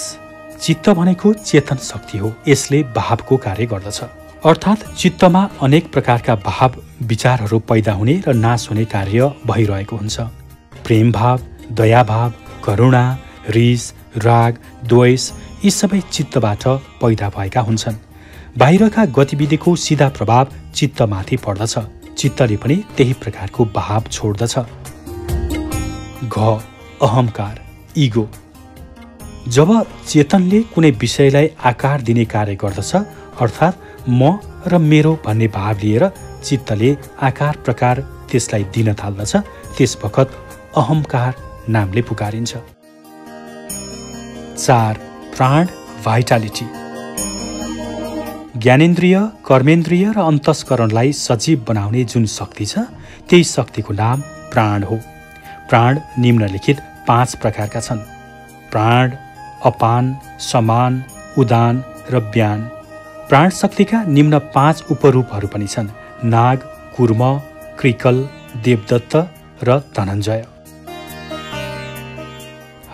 चित्त भनेको चेतन शक्ति हो। यसले भावको कार्य गर्दछ, अर्थात् चित्तमा अनेक प्रकारका भाव, विचारहरू पैदा हुने र नाश हुने कार्य भइरहेको हुन्छ। प्रेम भाव, दया भाव, करुणा, रिस, राग, द्वेष यी सबै चित्तबाट पैदा भएका हुन्छन्। बाहिरका गतिविधिको सीधा प्रभाव चित्तमाथि पर्दछ। चित्तले पनि त्यही प्रकारको भाव छोड्दछ। घ. अहङ्कार, इगो। जब चेतनले कुनै विषयलाई आकार दिने कार्य गर्दछ, अर्थात् म र मेरो भन्ने भाव लिएर चित्तले आकार प्रकार त्यसलाई दिन थाल्दछ, त्यस बखत अहङ्कार नामले पुकारिन्छ। 4. प्राण, भाइटालिटी। ज्ञानेन्द्रिय, कर्मेन्द्रिय र अन्तस्करणलाई सजीव बनाउने जुन शक्ति छ, त्यही शक्तिको नाम प्राण हो। प्राण निम्नलिखित 5 प्रकारका छन्: प्राण, अपान, समान, उदान र व्यान। प्राण शक्तिका निम्न 5 उपरूपहरू पनि छन्: नाग, कुर्म, कृकल, देवदत्त र धनञ्जय।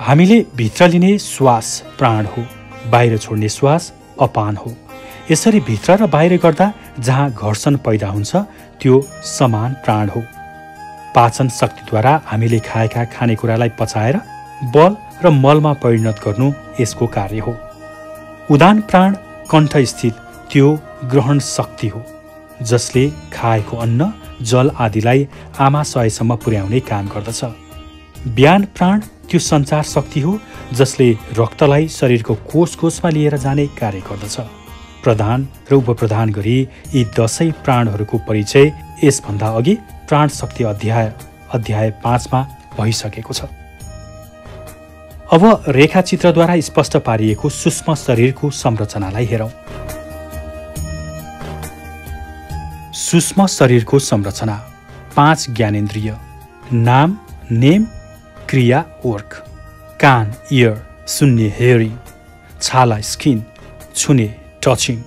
हामीले भित्र लिने श्वास प्राण हो, बाहिर छोड्ने श्वास अपान हो। यसरी भित्र र बाहिर गर्दा जहाँ घर्षण पैदा हुन्छ त्यो समान प्राण हो। पाचन शक्तिद्वारा हामीले खाएका खानेकुरालाई पचाएर बल र मलमा परिणत गर्नु यसको कार्य हो। उदान प्राण कण्ठस्थित त्यो ग्रहण शक्ति हो जसले खाएको अन्न, जल आदिलाई आमाशयसम्म पुर्याउने काम गर्दछ। व्यान प्राण त्यो सञ्चार शक्ति हो जसले रक्तलाई शरीरको कोष कोषमा लिएर जाने कार्य गर्दछ। प्रधान र उपप्रधान गरी यी 10 प्राणहरूको परिचय यसभन्दा अघि प्राण शक्ति अध्याय 5 मा भइसकेको छ। अब रेखाचित्रद्वारा स्पष्ट पारिएको सूक्ष्म शरीरको संरचनालाई हेरौँ। सूक्ष्म शरीरको संरचना: 5 ज्ञानेन्द्रिय, नाम नेम, क्रिया वर्क, कान इयर, सुन्ने हेयरिङ, छाला स्किन, छुने टचिङ,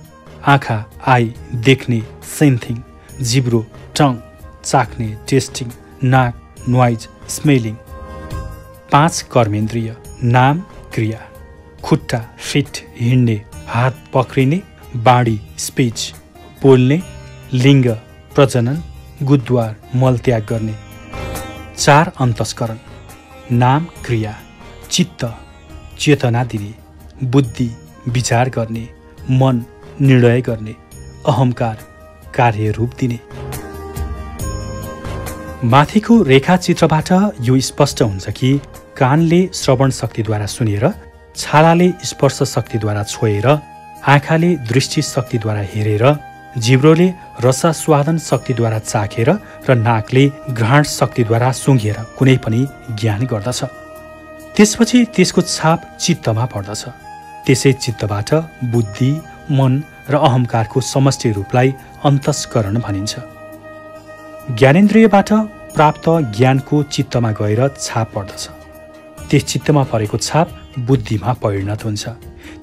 आँखा आई देख्ने सेन्थिङ, जिब्रो टङ चाख्ने टेस्टिङ, नाक नोइज स्मेलिङ। 5 कर्मेन्द्रिय, नाम क्रिया, खुट्टा फिट हिँड्ने, हात पक्रिने, बाडी स्पिच बोल्ने, लिङ्ग प्रजनन, गुद्वार मलत्याग गर्ने। 4 अन्तस्करण, नाम क्रिया, चित्त चेतना दिने, बुद्धि विचार गर्ने, मन निर्णय गर्ने, अहङ्कार कार्यरूप दिने। माथिको रेखाचित्रबाट यो स्पष्ट हुन्छ कि कानले श्रवण शक्तिद्वारा सुनेर, छालाले स्पर्श शक्तिद्वारा छोएर, आँखाले दृष्टि शक्तिद्वारा हेरेर, जिब्रोले रसास्वादन शक्तिद्वारा चाखेर र नाकले घ्राण शक्तिद्वारा सुँघेर कुनै पनि ज्ञान गर्दछ। त्यसपछि त्यसको छाप चित्तमा पर्दछ। त्यसै चित्तबाट बुद्धि, मन र अहङ्कारको समष्टि रूपलाई अन्तस्करण भनिन्छ। ज्ञानेन्द्रियबाट प्राप्त ज्ञानको चित्तमा गएर छाप पर्दछ। त्यस चित्तमा परेको छाप बुद्धिमा परिणत हुन्छ।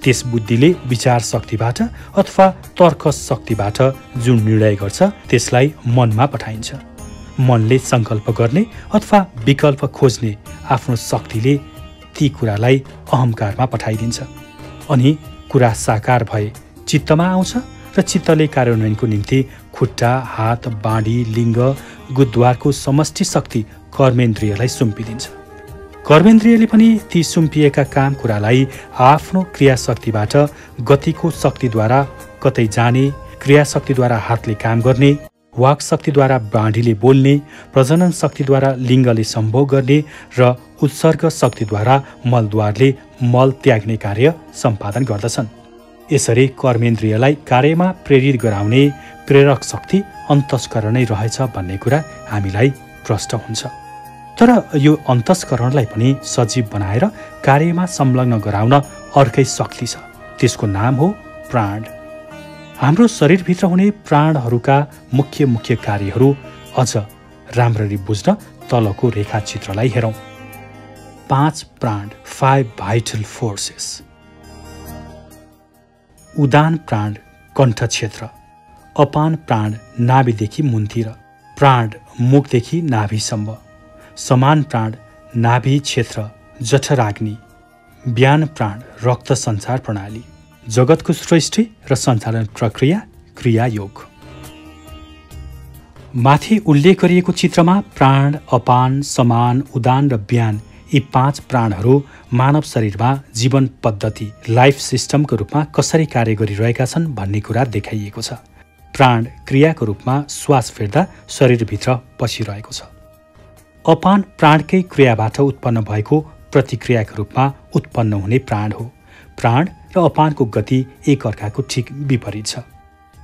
त्यस बुद्धिले विचार शक्तिबाट अथवा तर्क शक्तिबाट जुन निर्णय गर्छ त्यसलाई मनमा पठाइन्छ। मनले सङ्कल्प गर्ने अथवा विकल्प खोज्ने आफ्नो शक्तिले ती कुरालाई अहङ्कारमा पठाइदिन्छ। अनि कुरा साकार भए चित्तमा आउँछ र चित्तले कार्यान्वयनको निम्ति खुट्टा, हात, बाँडी, लिङ्ग, गुद्वारको समष्टि शक्ति कर्मेन्द्रियलाई सुम्पिदिन्छ। कर्मेन्द्रियले पनि ती सुम्पिएका काम कुरालाई आफ्नो क्रियाशक्तिबाट गतिको शक्तिद्वारा कतै जाने, क्रियाशक्तिद्वारा हातले काम गर्ने, वाक शक्तिद्वारा बाँडीले बोल्ने, प्रजनन शक्तिद्वारा लिङ्गले सम्भोग गर्ने र उत्सर्ग शक्तिद्वारा मलद्वारले मल त्याग्ने कार्य सम्पादन गर्दछन्। यसरी कर्मेन्द्रियलाई कार्यमा प्रेरित गराउने प्रेरक शक्ति अन्तस्करणै रहेछ भन्ने कुरा हामीलाई प्रष्ट हुन्छ। तर यो अन्तस्करणलाई पनि सजीव बनाएर कार्यमा संलग्न गराउन अर्कै शक्ति छ। त्यसको नाम हो प्राण। हाम्रो शरीरभित्र हुने प्राणहरूका मुख्य मुख्य कार्यहरू अझ राम्ररी बुझ्न तलको रेखाचित्रलाई हेरौँ। 5 प्राण, 5 भाइटल फोर्सेस। उदान प्राण कण्ठक्षेत्र, अपान प्राण नाभिदेखि मुनतिर, प्राण मुखदेखि नाभिसम्म, समान प्राण नाभि क्षेत्र जठराग्नि, व्यान प्राण रक्त सञ्चार प्रणाली, जगतको सृष्टि र सञ्चालन प्रक्रिया क्रियायोग। माथि उल्लेख गरिएको चित्रमा प्राण, अपान, समान, उदान र व्यान यी 5 प्राणहरू मानव शरीरमा जीवन पद्धति लाइफ सिस्टमको रूपमा कसरी कार्य गरिरहेका छन् भन्ने कुरा देखाइएको छ। प्राण क्रियाको रूपमा श्वास फेर्दा शरीरभित्र पसिरहेको छ। अपान प्राणकै क्रियाबाट उत्पन्न भएको प्रतिक्रियाको रूपमा उत्पन्न हुने प्राण हो। प्राण र अपानको गति एक अर्काको ठिक विपरीत छ।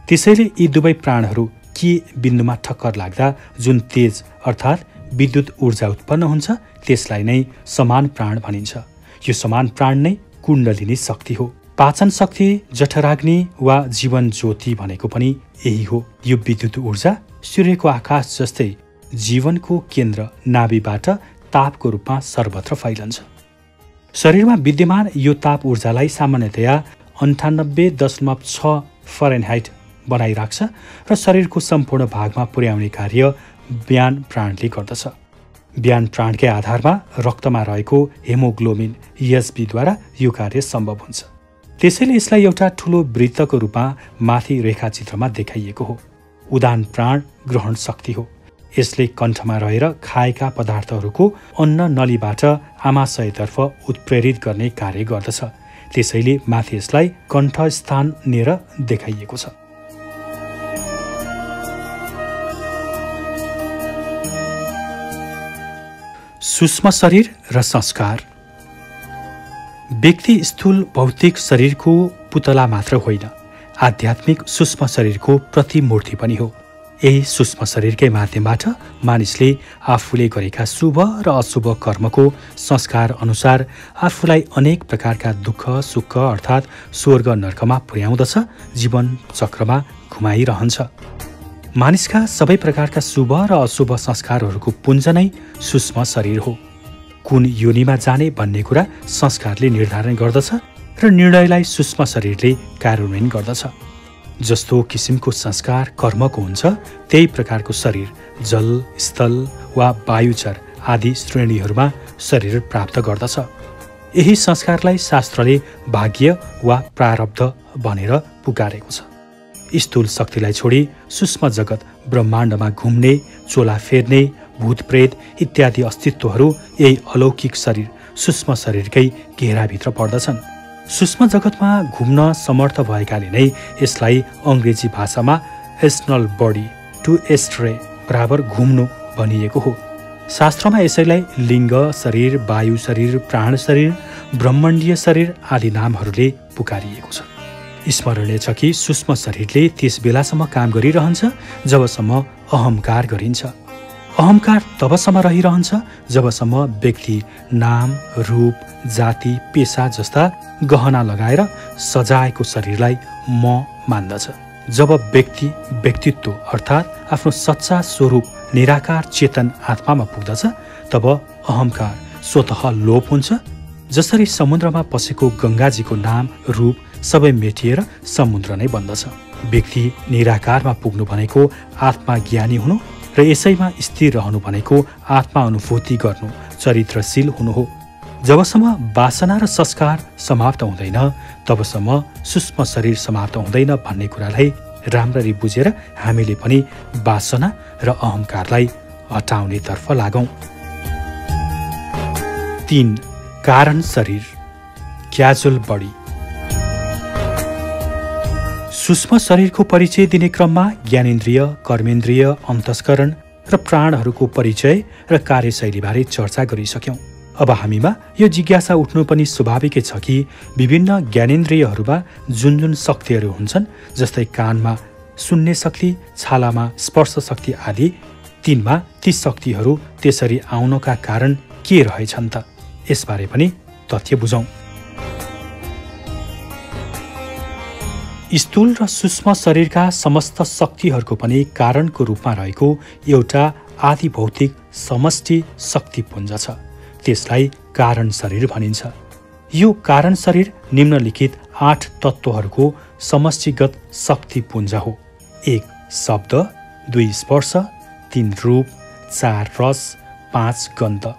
त्यसैले यी दुवै प्राणहरू के बिन्दुमा ठक्कर लाग्दा जुन तेज अर्थात् विद्युत ऊर्जा उत्पन्न हुन्छ त्यसलाई नै समान प्राण भनिन्छ। यो समान प्राण नै कुण्डलिनी शक्ति हो। पाचन शक्ति, जठराग्नि वा जीवन ज्योति भनेको पनि यही हो। यो विद्युत ऊर्जा सूर्यको आकाश जस्तै जीवनको केन्द्र नाभिबाट तापको रूपमा सर्वत्र फैलन्छ। शरीरमा विद्यमान यो ताप ऊर्जालाई सामान्यतया 98.6 फरेनहाइट बनाइराख्छ र शरीरको सम्पूर्ण भागमा पुर्याउने कार्य ब्यान प्राणले गर्दछ। ब्यान प्राणकै आधारमा रक्तमा रहेको हेमोग्लोबिन ESBद्वारा यो कार्य सम्भव हुन्छ। त्यसैले यसलाई एउटा ठूलो वृत्तको रूपमा माथि रेखाचित्रमा देखाइएको हो। उदान प्राण ग्रहण शक्ति हो। यसले कण्ठमा रहेर खाएका पदार्थहरूको अन्न नलीबाट आमाशयतर्फ उत्प्रेरित गर्ने कार्य गर्दछ। त्यसैले माथि यसलाई कण्ठस्थान नेर देखाइएको छ। सूक्ष्म शरीर र संस्कार। व्यक्ति स्थूल भौतिक शरीरको पुतला मात्र होइन, आध्यात्मिक सूक्ष्म शरीरको प्रतिमूर्ति पनि हो। यही सूक्ष्म शरीरकै माध्यमबाट मानिसले आफूले गरेका शुभ र अशुभ कर्मको संस्कार अनुसार आफूलाई अनेक प्रकारका दुःख सुख अर्थात् स्वर्ग नर्कमा पुर्याउँदछ, जीवन चक्रमा घुमाइरहन्छ। मानिसका सबै प्रकारका शुभ र अशुभ संस्कारहरूको पुञ्ज नै सूक्ष्म शरीर हो। कुन योनिमा जाने भन्ने कुरा संस्कारले निर्धारण गर्दछ र निर्णयलाई सूक्ष्म शरीरले कार्यान्वयन गर्दछ। जस्तो किसिमको संस्कार कर्मको हुन्छ, त्यही प्रकारको शरीर जल, स्थल वा वायुचर आदि श्रेणीहरूमा शरीर प्राप्त गर्दछ। यही संस्कारलाई शास्त्रले भाग्य वा प्रारब्ध भनेर पुकारेको छ। स्थूल शक्तिलाई छोडी सूक्ष्म जगत ब्रह्माण्डमा घुम्ने, चोला फेर्ने, भूतप्रेत इत्यादि अस्तित्वहरू यही अलौकिक शरीर सूक्ष्म शरीरकै घेराभित्र पर्दछन्। सूक्ष्म जगतमा घुम्न समर्थ भएकाले नै यसलाई अङ्ग्रेजी भाषामा एस्ट्रल बडी टु एस्ट्रे बराबर घुम्नु भनिएको हो। शास्त्रमा यसैलाई लिङ्ग शरीर, वायु शरीर, प्राण शरीर, ब्रह्मण्डीय शरीर आदि नामहरूले पुकारिएको छ। स्मरणीय छ कि सूक्ष्म शरीरले त्यस बेलासम्म काम गरिरहन्छ जबसम्म अहङ्कार गरिन्छ। अहङ्कार तबसम्म रहिरहन्छ जबसम्म व्यक्ति नाम, रूप, जाति, पेशा जस्ता गहना लगाएर सजाएको शरीरलाई म मान्दछ। जब व्यक्ति व्यक्तित्व अर्थात् आफ्नो सच्चा स्वरूप निराकार चेतन आत्मामा पुग्दछ तब अहङ्कार स्वतः लोप हुन्छ। जसरी समुद्रमा पसेको गङ्गाजीको नाम, रूप सबै मेटिएर समुद्र नै बन्दछ। व्यक्ति निराकारमा पुग्नु भनेको आत्मज्ञानी हुनु र यसैमा स्थिर रहनु भनेको आत्मा अनुभूति गर्नु, चरित्रशील हुनु हो। जबसम्म वासना र संस्कार समाप्त हुँदैन तबसम्म सूक्ष्म शरीर समाप्त हुँदैन भन्ने कुरालाई राम्ररी बुझेर हामीले पनि वासना र अहङ्कारलाई हटाउनेतर्फ लागौं। 3. कारण शरीर क्याजुअल बडी। सूक्ष्म शरीरको परिचय दिने क्रममा ज्ञानेन्द्रिय, कर्मेन्द्रिय, अन्तस्करण र प्राणहरूको परिचय र कार्यशैलीबारे चर्चा गरिसक्यौं। अब हामीमा यो जिज्ञासा उठ्नु पनि स्वाभाविकै छ कि विभिन्न ज्ञानेन्द्रियहरूमा जुन जुन शक्तिहरू हुन्छन्, जस्तै कानमा सुन्ने शक्ति, छालामा स्पर्श शक्ति आदि, तिनमा ती शक्तिहरू त्यसरी आउनका कारण के रहेछन् त? यसबारे पनि तथ्य बुझौं। स्थूल र सूक्ष्म शरीरका समस्त शक्तिहरूको पनि कारणको रूपमा रहेको एउटा आदि भौतिक समष्टि शक्तिपुञ्ज छ। त्यसलाई कारण शरीर भनिन्छ। यो कारण शरीर निम्नलिखित 8 तत्त्वहरूको समष्टिगत शक्तिपुञ्ज हो। 1. शब्द, 2. स्पर्श, 3. रूप, 4. रस, 5. गन्ध।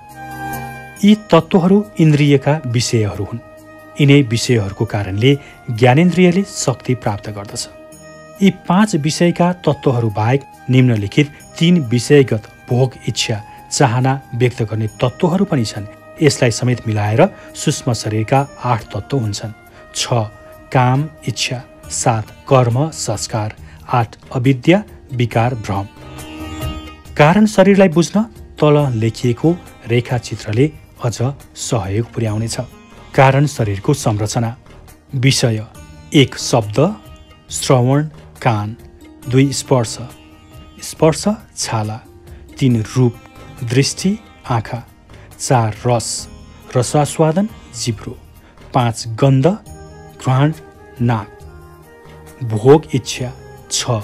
यी तत्त्वहरू इन्द्रियका विषयहरू हुन्। यिनै विषयहरूको कारणले ज्ञानेन्द्रियले शक्ति प्राप्त गर्दछ। यी 5 विषयका तत्त्वहरू बाहेक निम्नलिखित 3 विषयगत भोग, इच्छा, चाहना व्यक्त गर्ने तत्त्वहरू पनि छन्। यसलाई समेत मिलाएर सूक्ष्म शरीरका 8 तत्त्व हुन्छन्। 6. काम, इच्छा, 7. कर्म, संस्कार, 8. अविद्या, विकार, भ्रम। कारण शरीरलाई बुझ्न तल लेखिएको रेखाचित्रले अझ सहयोग पुर्याउनेछ। कारण शरीरको संरचना। विषय: 1. शब्द, श्रवण, कान, 2. स्पर्श, स्पर्श, छाला, 3. रूप, दृष्टि, आँखा, 4. रस, रसास्वादन, जिब्रो, 5. गन्ध, घ्राण, नाक, भोग, इच्छा, 6.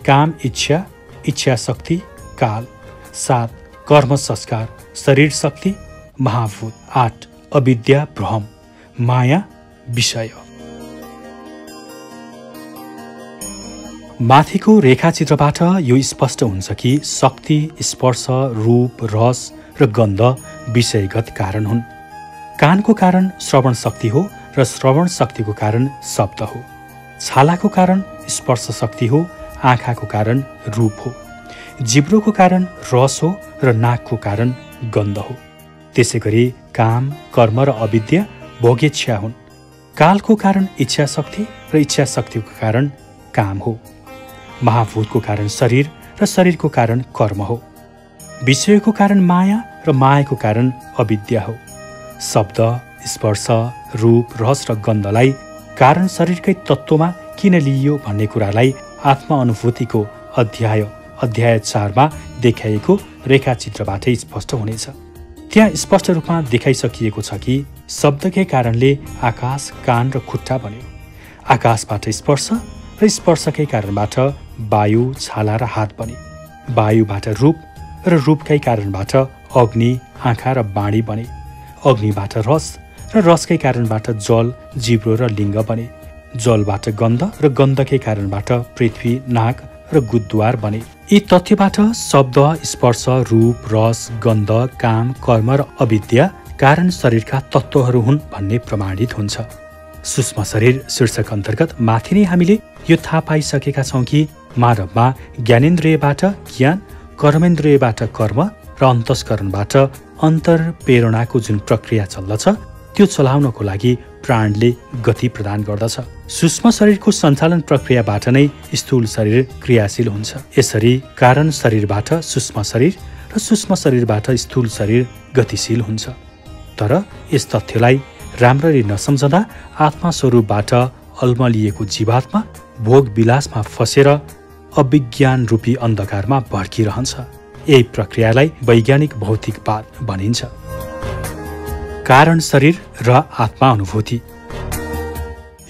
काम, इच्छा, इच्छा शक्ति, काल, 7. कर्म संस्कार, शरीर शक्ति, महाभूत, 8. अविद्या, भ्रम, माया, विषय। माथिको रेखाचित्रबाट यो स्पष्ट हुन्छ कि शक्ति, स्पर्श, रूप, रस र गन्ध विषयगत कारण हुन्। कानको कारण श्रवण शक्ति हो र श्रवण शक्तिको कारण शब्द हो। छालाको कारण स्पर्श शक्ति हो, आँखाको कारण रूप हो। जिब्रोको कारण रस हो र नाकको कारण गन्ध हो। त्यसै गरी काम, कर्म र अविद्या भोगेच्छा हुन्। कालको कारण इच्छा शक्ति र इच्छा शक्तिको कारण काम हो। महाभूतको कारण शरीर र शरीरको कारण कर्म हो। विषयको कारण माया र मायाको कारण अविद्या हो। शब्द, स्पर्श, रूप, रस र गन्धलाई कारण शरीरकै तत्त्वमा किन लिइयो भन्ने कुरालाई आत्मा अनुभूतिको अध्याय 4मा देखाइएको रेखाचित्रबाटै स्पष्ट हुनेछ। त्यहाँ स्पष्ट रूपमा देखाइसकिएको छ कि शब्दकै कारणले आकाश, कान र खुट्टा बन्यो। आकाशबाट स्पर्श र स्पर्शकै कारणबाट वायु, छाला र हात बने। वायुबाट रूप र रूपकै कारणबाट अग्नि, आँखा र बाणी बने। अग्निबाट रस र रसकै कारणबाट जल, जिब्रो र लिङ्ग बने। जलबाट गन्ध र गन्धकै कारणबाट पृथ्वी, नाक र गुद्द्वार बने। यी तथ्यबाट शब्द, स्पर्श, रूप, रस, गन्ध, काम, कर्म र अविद्या कारण शरीरका तत्त्वहरू हुन् भन्ने प्रमाणित हुन्छ। सूक्ष्म शरीर शीर्षक अन्तर्गत माथि नै हामीले यो थाहा पाइसकेका छौँ कि मानवमा ज्ञानेन्द्रियबाट ज्ञान, कर्मेन्द्रियबाट कर्म र अन्तस्करणबाट अन्तर्प्रेरणाको जुन प्रक्रिया चल्दछ त्यो चलाउनको लागि प्राणले गति प्रदान गर्दछ। सूक्ष्म शरीरको सञ्चालन प्रक्रियाबाट नै स्थूल शरीर क्रियाशील हुन्छ। यसरी कारण शरीरबाट सूक्ष्म शरीर र सूक्ष्म शरीरबाट स्थूल शरीर गतिशील हुन्छ। तर यस तथ्यलाई राम्ररी नसम्झँदा आत्मा स्वरूपबाट अल्मलिएको जीवात्मा भोग विलासमा फसेर अविज्ञान रूपी अन्धकारमा भड्किरहन्छ। यही प्रक्रियालाई वैज्ञानिक भौतिकवाद भनिन्छ। कारण शरीर र आत्मा अनुभूति।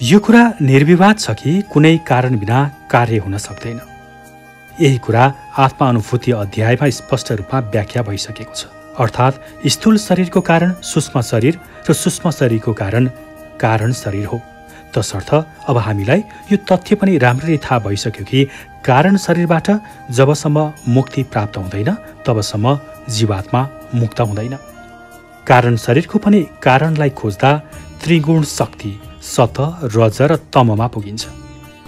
यो कुरा निर्विवाद छ कि कुनै कारण बिना कार्य हुन सक्दैन। यही कुरा आत्मा अनुभूति अध्यायमा स्पष्ट रूपमा व्याख्या भइसकेको छ। अर्थात् स्थूल शरीरको कारण सूक्ष्म शरीर र सूक्ष्म शरीरको कारण शरीर हो। तसर्थ अब हामीलाई यो तथ्य पनि राम्ररी थाहा भइसक्यो कि कारण शरीरबाट जबसम्म मुक्ति प्राप्त हुँदैन तबसम्म जीवात्मा मुक्त हुँदैन। कारण शरीरको पनि कारणलाई खोज्दा त्रिगुण शक्ति सत, रज र तममा पुगिन्छ।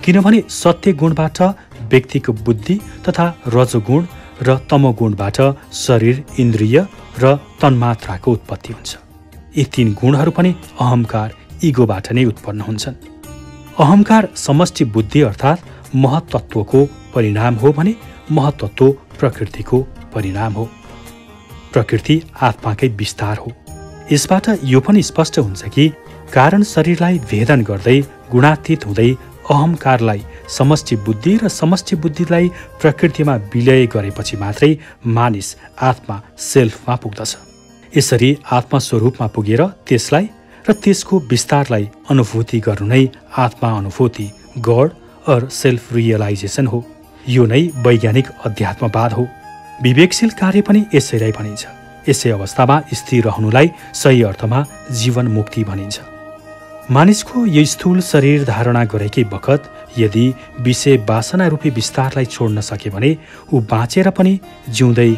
किनभने सत्य गुणबाट व्यक्तिको बुद्धि तथा रजोगुण र तमोगुणबाट शरीर, इन्द्रिय र तन्मात्राको उत्पत्ति हुन्छ। यी तीन गुणहरू पनि अहङ्कार, इगोबाट नै उत्पन्न हुन्छन्। अहङ्कार समष्टि बुद्धि अर्थात् महत्त्वको परिणाम हो भने महत्त्व प्रकृतिको परिणाम हो। प्रकृति आत्माकै विस्तार हो। यसबाट यो पनि स्पष्ट हुन्छ कि कारण शरीरलाई भेदन गर्दै गुणातीत हुँदै अहङ्कारलाई समष्टि बुद्धि र समष्टि बुद्धिलाई प्रकृतिमा विलय गरेपछि मात्रै मानिस आत्मा सेल्फमा पुग्दछ। यसरी आत्मा स्वरूपमा पुगेर त्यसलाई र त्यसको विस्तारलाई अनुभूति गर्नु नै आत्मा अनुभूति, गॉड और सेल्फ रियलाइजेसन हो। यो नै वैज्ञानिक अध्यात्मवाद हो। विवेकशील कार्य पनि यसैलाई भनिन्छ। यसै अवस्थामा स्थिर रहनुलाई सही अर्थमा जीवन मुक्ति भनिन्छ। मानिसको यो स्थूल शरीर धारणा गरेकै बखत यदि विषय वासना रूपी विस्तारलाई छोड्न सके भने ऊ बाँचेर पनि जिउँदै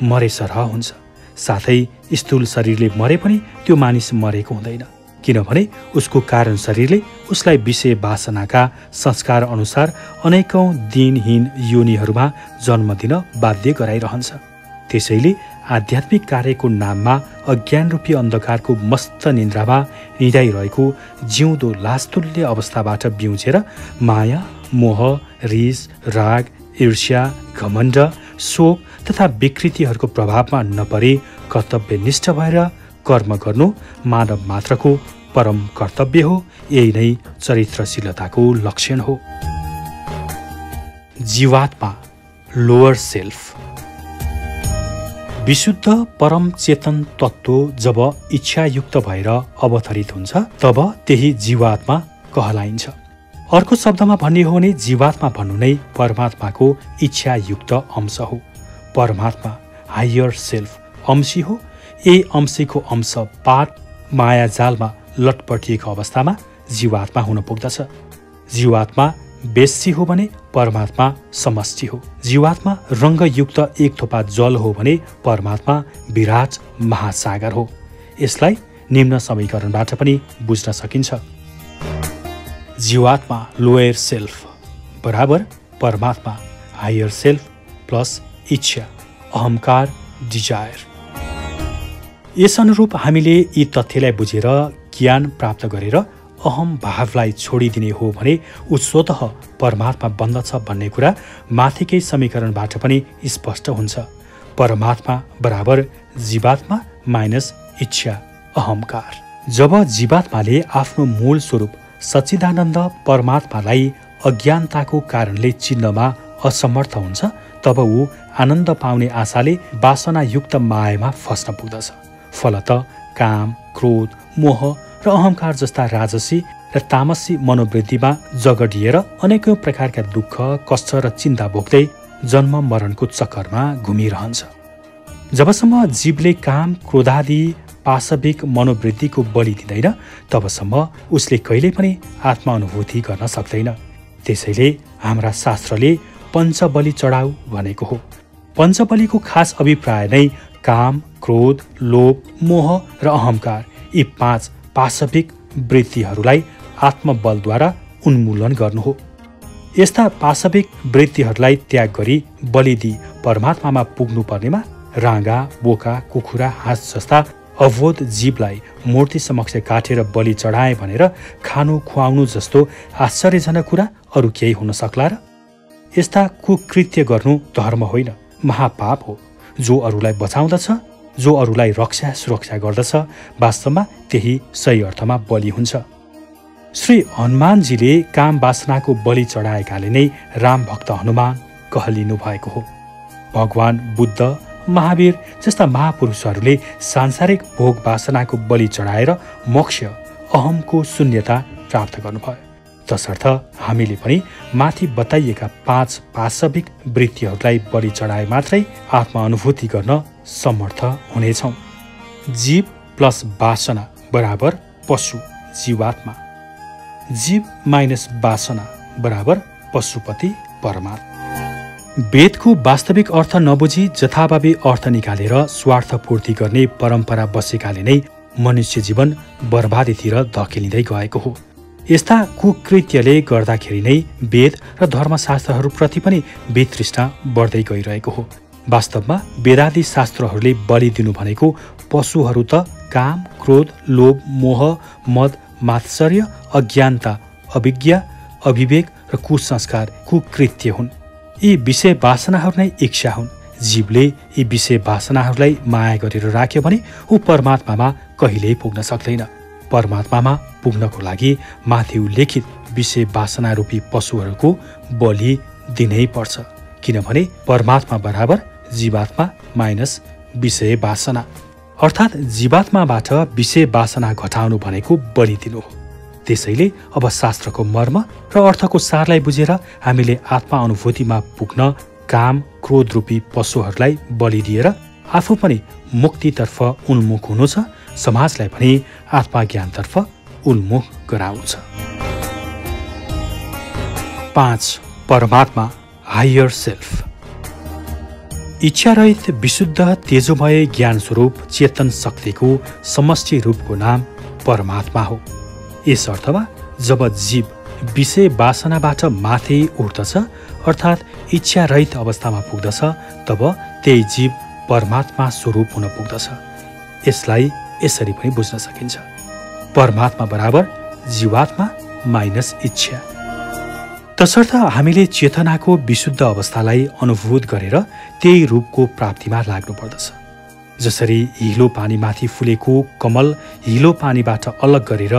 मरे सरह हुन्छ। साथै स्थूल शरीरले मरे पनि त्यो मानिस मरेको हुँदैन, किनभने उसको कारण शरीरले उसलाई विषय वासनाका संस्कार अनुसार अनेकौं दिनहीन योनिहरूमा जन्म दिन बाध्य गराइरहन्छ। त्यसैले आध्यात्मिक कार्यको नाममा अज्ञान रूपी अन्धकारको मस्त निन्द्रामा निदाइरहेको जिउँदो लास्तुल्य अवस्थाबाट बिउजेर माया, मोह, रिस, राग, ईर्ष्या, घमण्ड, शोक तथा विकृतिहरूको प्रभावमा नपरे कर्तव्यनिष्ठ भएर कर्म गर्नु मानव मात्रको परम कर्तव्य हो। यही नै चरित्रशीलताको लक्षण हो। जीवात्मा, लोअर सेल्फ। विशुद्ध परम चेतन तत्त्व जब इच्छायुक्त भएर अवतरित हुन्छ तब त्यही जीवात्मा कहलाइन्छ। अर्को शब्दमा भन्ने हो भने जीवात्मा भन्नु नै परमात्माको इच्छायुक्त अंश हो। परमात्मा हायर सेल्फ अंशी हो। यही अंशीको अंश पाठ माया जालमा लटपटिएको अवस्थामा जीवात्मा हुन पुग्दछ। जीवात्मा बेसी हो भने परमात्मा समष्टि हो। जीवात्मा रङ्गयुक्त एक थोपा जल हो भने परमात्मा विराट महासागर हो। यसलाई निम्न समीकरणबाट पनि बुझ्न सकिन्छ। जीवात्मा लोयर सेल्फ बराबर परमात्मा हायर सेल्फ प्लस इच्छा अहंकार डिजायर। यस अनुरूप हामीले यी तथ्यलाई बुझेर ज्ञान प्राप्त गरेर अहम भावलाई छोडिदिने हो भने ऊ स्वतः परमात्मा बन्दछ भन्ने कुरा माथिकै समीकरणबाट पनि स्पष्ट हुन्छ। परमात्मा बराबर जीवात्मा माइनस इच्छा अहंकार। जब जीवात्माले आफ्नो मूल स्वरूप सच्चिदानन्द परमात्मालाई अज्ञानताको कारणले चिन्नमा असमर्थ हुन्छ तब ऊ आनन्द पाउने आशाले वासनायुक्त मायामा फस्न पुग्दछ। फलत काम, क्रोध, मोह र अहंकार जस्ता राजसी र तामसी मनोवृत्तिमा जगडिएर अनेकौं प्रकारका दुःख, कष्ट र चिन्ता भोग्दै जन्म मरणको चक्करमा घुमिरहन्छ। जबसम्म जीवले काम, क्रोधादि पाशविक मनोवृत्तिको बलि दिँदैन तबसम्म उसले कहिल्यै पनि आत्मा अनुभूति गर्न सक्दैन। त्यसैले हाम्रा शास्त्रले पञ्चबलि चढाऊ भनेको हो। पञ्चबलिको खास अभिप्राय नै काम, क्रोध, लोभ, मोह र अहंकार यी 5 पाशविक वृत्तिहरूलाई आत्मबलद्वारा उन्मूलन गर्नु हो। यस्ता पाशविक वृत्तिहरूलाई त्याग गरी बलि दिई परमात्मामा पुग्नु पर्नेमा राँगा, बोका, कुखुरा, हाँस जस्ता अवोध जीवलाई मूर्ति समक्ष काटेर बलि चढाए भनेर खानु खुवाउनु जस्तो आश्चर्यजनक कुरा अरू केही हुन सक्ला र? यस्ता कुकृत्य गर्नु धर्म होइन, महापाप हो। जो अरूलाई बचाउँदछ, जो अरूलाई रक्षा सुरक्षा गर्दछ, वास्तवमा त्यही सही अर्थमा बलि हुन्छ। श्री हनुमानजीले काम वासनाको बलि चढाएकाले नै राम भक्त हनुमान कहलिनु भएको हो। भगवान बुद्ध, महावीर जस्ता महापुरुषहरूले सांसारिक भोग वासनाको बलि चढाएर मोक्ष अहमको शून्यता प्राप्त गर्नुभयो। तसर्थ हामीले पनि माथि बताइएका 5 पाशविक वृत्तिहरूलाई बलि चढाए मात्रै आत्मा अनुभूति गर्न समर्थ हुनेछौँ। जीव प्लस वासना बराबर पशु जीवात्मा। जीव माइनस वासना बराबर पशुपति परमात्मा। वेदको वास्तविक अर्थ नबुझी जथाभावी अर्थ निकालेर स्वार्थ पूर्ति गर्ने परम्परा बसेकाले नै मनुष्य जीवन बर्बादीतिर धकेलिँदै गएको हो। यस्ता कुकृत्यले गर्दाखेरि नै वेद र धर्मशास्त्रहरूप्रति पनि वितृष्णा बढ्दै गइरहेको हो। वास्तवमा वेदादि शास्त्रहरूले बलि दिनु भनेको पशुहरू त काम, क्रोध, लोभ, मोह, मद, मात्सर्य, अज्ञानता, अविज्ञा, अविवेक र कुसंस्कार कुकृत्य हुन्। यी विषय वासनाहरू नै इच्छा हुन्। जीवले यी विषय वासनाहरूलाई माया गरेर राख्यो भने ऊ परमात्मामा कहिल्यै पुग्न सक्दैन। परमात्मामा पुग्नको लागि माथि उल्लेखित विषय वासना रूपी पशुहरूको बलि दिनै पर्छ, किनभने परमात्मा बराबर जीवात्मा माइनस विषय वासना, अर्थात् जीवात्माबाट विषय वासना घटाउनु भनेको बलि दिनु हो। त्यसैले अब शास्त्रको मर्म र अर्थको सारलाई बुझेर हामीले आत्मा अनुभूतिमा पुग्न काम, क्रोध रूपी पशुहरूलाई बलि दिएर आफू पनि मुक्तितर्फ उन्मुख हुनु छ, समाजलाई पनि आत्मज्ञानतर्फ उन्मुख गराउँछ। 5 परमात्मा हायर सेल्फ। इच्छारहित विशुद्ध तेजोमय ज्ञान स्वरूप चेतन शक्तिको समष्टि रूपको नाम परमात्मा हो। यस अर्थमा जब जीव विषय वासनाबाट माथि उठ्दछ अर्थात् इच्छारहित अवस्थामा पुग्दछ तब त्यही जीव परमात्मा स्वरूप हुन पुग्दछ। यसलाई यसरी पनि बुझ्न सकिन्छ। परमात्मा बराबर जीवात्मा माइनस इच्छा। तसर्थ हामीले चेतनाको विशुद्ध अवस्थालाई अनुभूत गरेर त्यही रूपको प्राप्तिमा लाग्नु पर्दछ। जसरी हिलो पानीमाथि फुलेको कमल हिलो पानीबाट अलग गरेर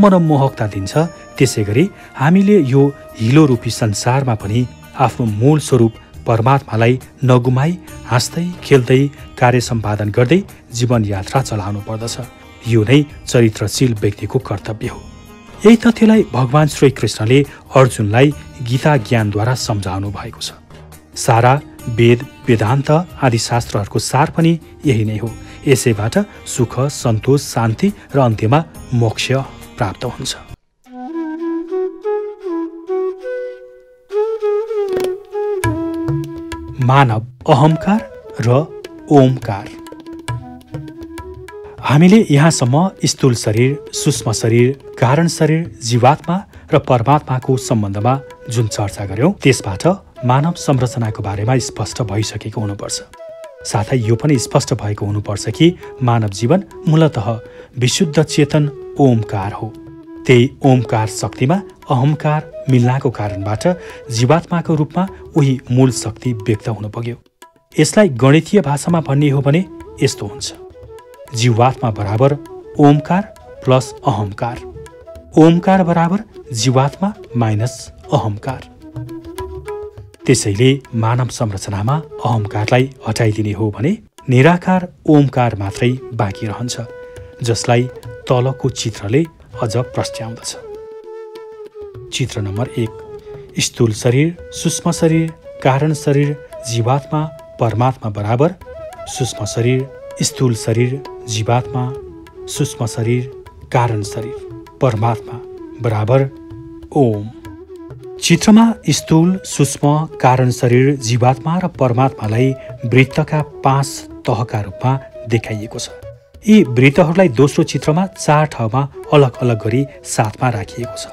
मनमोहकता दिन्छ, त्यसै गरी हामीले यो हिलो रूपी संसारमा पनि आफ्नो मूल स्वरूप परमात्मालाई नगुमाई हाँस्दै खेल्दै कार्य सम्पादन गर्दै जीवन यात्रा चलाउनु पर्दछ। यो नै चरित्रशील व्यक्तिको कर्तव्य हो। यही तथ्यलाई भगवान श्री कृष्णले अर्जुनलाई गीता ज्ञानद्वारा सम्झाउनु भएको छ। सारा वेद, वेदान्त आदि शास्त्रहरूको सार पनि यही नै हो। यसैबाट सुख, सन्तोष, शान्ति र अन्त्यमा मोक्ष प्राप्त हुन्छ। मानव, अहंकार र ओमकार। हामीले यहाँसम्म स्थूल शरीर, सूक्ष्म शरीर, कारण शरीर, जीवात्मा र परमात्माको सम्बन्धमा जुन चर्चा गर्यौं त्यसबाट मानव संरचनाको बारेमा स्पष्ट भइसकेको हुनुपर्छ। साथै यो पनि स्पष्ट भएको हुनुपर्छ कि मानव जीवन मूलतः विशुद्ध चेतन ओमकार हो। त्यही ओमकार शक्तिमा अहंकार मिल्नाको कारणबाट जीवात्माको रूपमा उही मूल शक्ति व्यक्त हुन पुग्यो। यसलाई गणितीय भाषामा भन्ने हो भने यस्तो हुन्छ: जीवात्मा बराबर ओमकार प्लस अहंकार, ओमकार बराबर जीवात्मा माइनस अहंकार। त्यसैले मानव संरचनामा अहंकारलाई हटाइदिने हो भने निराकार ओमकार मात्रै बाँकी रहन्छ, जसलाई तलको चित्रले अझ प्रस्ट्याउँदछ। चित्र नम्बर 1। स्थूल शरीर, सूक्ष्म शरीर, कारण शरीर, जीवात्मा, परमात्मा बराबर सूक्ष्म शरीर, स्थूल शरीर, जीवात्मा, सूक्ष्म शरीर, कारण शरीर, परमात्मा बराबर ओम। चित्रमा स्थूल, सूक्ष्म, कारण शरीर, जीवात्मा र परमात्मालाई वृत्तका 5 तहका रूपमा देखाइएको छ। यी वृत्तहरूलाई दोस्रो चित्रमा 4 ठाउँमा अलग अलग गरी साथमा राखिएको छ।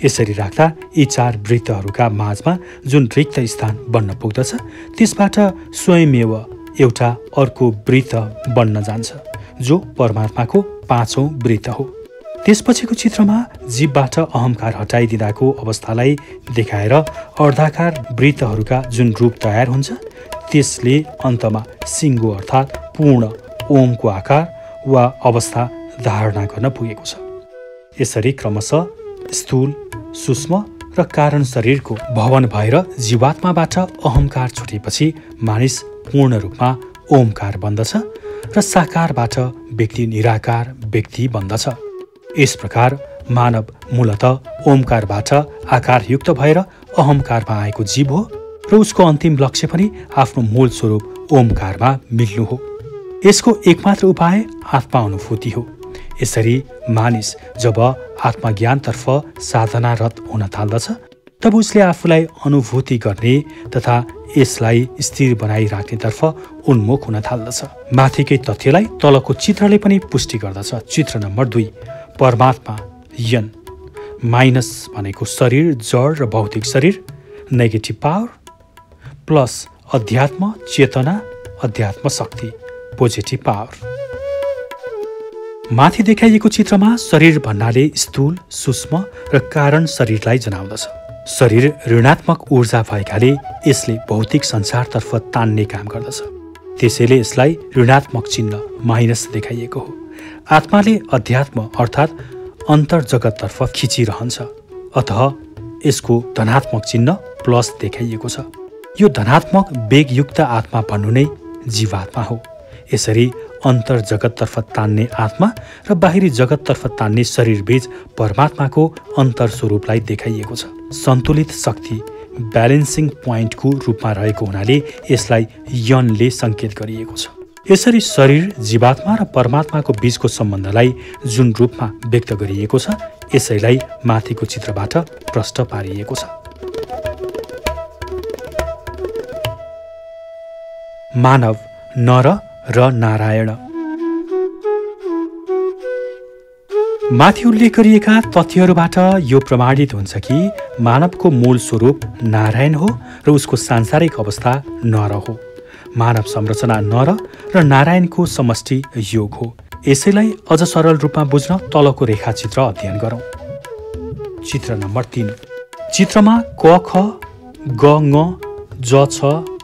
यसरी राख्दा यी 4 वृत्तहरूका माझमा जुन रिक्त स्थान बन्न पुग्दछ त्यसबाट स्वयमेव एउटा अर्को वृत्त बन्न जान्छ, जो परमात्माको 5औं वृत्त हो। त्यसपछिको चित्रमा जीवबाट अहंकार हटाइदिँदाको अवस्थालाई देखाएर अर्धाकार वृत्तहरूका जुन रूप तयार हुन्छ त्यसले अन्तमा सिङ्गो अर्थात् पूर्ण ओमको आकार वा अवस्था धारणा गर्न पुगेको छ। यसरी क्रमशः स्थूल, सूक्ष्म र कारण शरीरको भवन भएर जीवात्माबाट अहंकार छुटेपछि मानिस पूर्ण रूपमा ओमकार बन्दछ र साकारबाट व्यक्ति निराकार व्यक्ति बन्दछ। यस प्रकार मानव मूलतः ओमकारबाट आकारयुक्त भएर अहंकारमा आएको जीव हो र उसको अन्तिम लक्ष्य पनि आफ्नो मूल स्वरूप ओमकारमा मिल्नु हो। यसको एकमात्र उपाय आत्मा अनुभूति हो। यसरी मानिस जब आत्मज्ञानतर्फ साधनारत हुन थाल्दछ तब उसले आफूलाई अनुभूति गर्ने तथा यसलाई स्थिर बनाइराख्नेतर्फ उन्मुख हुन थाल्दछ। माथिकै तथ्यलाई तलको चित्रले पनि पुष्टि गर्दछ। चित्र नम्बर 2। परमात्मा यन माइनस भनेको शरीर, जड र भौतिक शरीर, नेगेटिभ पावर, प्लस अध्यात्म चेतना, अध्यात्म शक्ति, पोजिटिभ पावर। माथि देखाइएको चित्रमा शरीर भन्नाले स्थूल, सूक्ष्म र कारण शरीरलाई जनाउँदछ। शरीर ऋणात्मक ऊर्जा भएकाले यसले भौतिक संसारतर्फ तान्ने काम गर्दछ। त्यसैले यसलाई ऋणात्मक चिन्ह माइनस देखाइएको हो। आत्माले अध्यात्म अर्थात् अन्तर्जगततर्फ खिचिरहन्छ, अतः यसको धनात्मक चिन्ह प्लस देखाइएको छ। यो धनात्मक वेगयुक्त आत्मा भन्नु नै जीवात्मा हो। यसरी अन्तर्जगततर्फ तान्ने आत्मा र बाहिरी जगततर्फ तान्ने शरीरबीच परमात्माको अन्तर स्वरूपलाई देखाइएको छ। सन्तुलित शक्ति ब्यालेन्सिङ पोइन्टको रूपमा रहेको हुनाले यसलाई यनले सङ्केत गरिएको छ। यसरी शरीर, जीवात्मा र परमात्माको बीचको सम्बन्धलाई जुन रूपमा व्यक्त गरिएको छ यसैलाई माथिको चित्रबाट प्रष्ट पारिएको छ। मानव, नर र नारायण। माथि उल्लेख गरिएका तथ्यहरूबाट यो प्रमाणित हुन्छ कि मानवको मूल स्वरूप नारायण हो र उसको सांसारिक अवस्था नर हो। मानव संरचना नर र नारायणको समष्टि योग हो। यसैलाई अझ सरल रूपमा बुझ्न तलको रेखाचित्र अध्ययन गरौँ। चित्र नम्बर 3। चित्रमा क, ख, ग, ङ, ज, छ,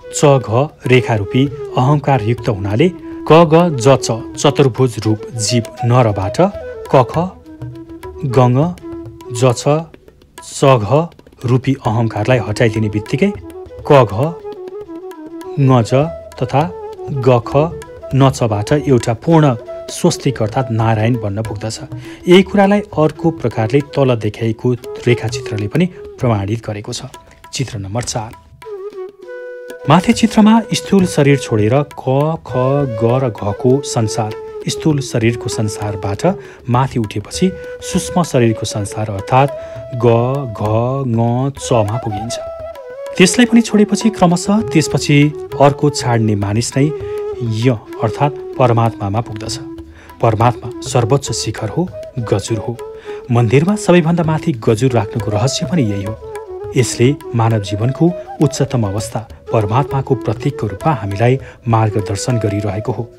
च, घ रेखारूपी अहंकार युक्त हुनाले क, ग, ज, च चतुर्भुज रूप जीव नरबाट क, ख, ग, ङ, ज, छ, च, घ रूपी अहंकारलाई हटाइदिने बित्तिकै क, घ, ङ, ज तथा ग, ख, न, चबाट एउटा पूर्ण स्वस्तिक अर्थात् नारायण बन्न पुग्दछ। यही कुरालाई अर्को प्रकारले तल देखाइएको रेखाचित्रले पनि प्रमाणित गरेको छ। चित्र नम्बर 4। माथि चित्रमा स्थूल शरीर छोडेर क, ख, ग र घको संसार स्थूल शरीरको संसारबाट माथि उठेपछि सूक्ष्म शरीरको संसार अर्थात् ग, घ, ङ, चमा पुगिन्छ। त्यसलाई पनि छोडेपछि क्रमशः त्यसपछि अर्को छाड्ने मानिस नै य अर्थात् परमात्मामा पुग्दछ। परमात्मा सर्वोच्च शिखर हो, गजुर हो। मन्दिरमा सबैभन्दा माथि गजुर राख्नुको रहस्य पनि यही हो। यसले मानव जीवनको उच्चतम अवस्था परमात्माको प्रतीकको रूपमा हामीलाई मार्गदर्शन गरिरहेको हो।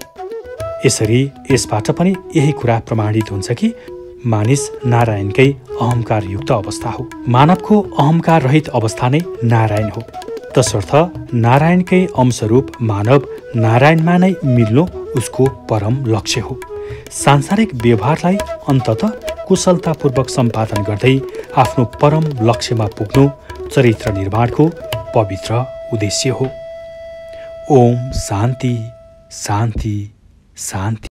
यसरी यसबाट पनि यही कुरा प्रमाणित हुन्छ कि मानिस नारायणकै अहङ्कारयुक्त अवस्था हो। मानवको अहङ्कार रहित अवस्था नै नारायण हो। तसर्थ नारायणकै अंशरूप मानव नारायणमा नै मिल्नु उसको परम लक्ष्य हो। सांसारिक व्यवहारलाई अन्ततः कुशलतापूर्वक सम्पादन गर्दै आफ्नो परम लक्ष्यमा पुग्नु चरित्र निर्माणको पवित्र उद्देश्य हो। ओम शान्ति शान्ति शान्ति।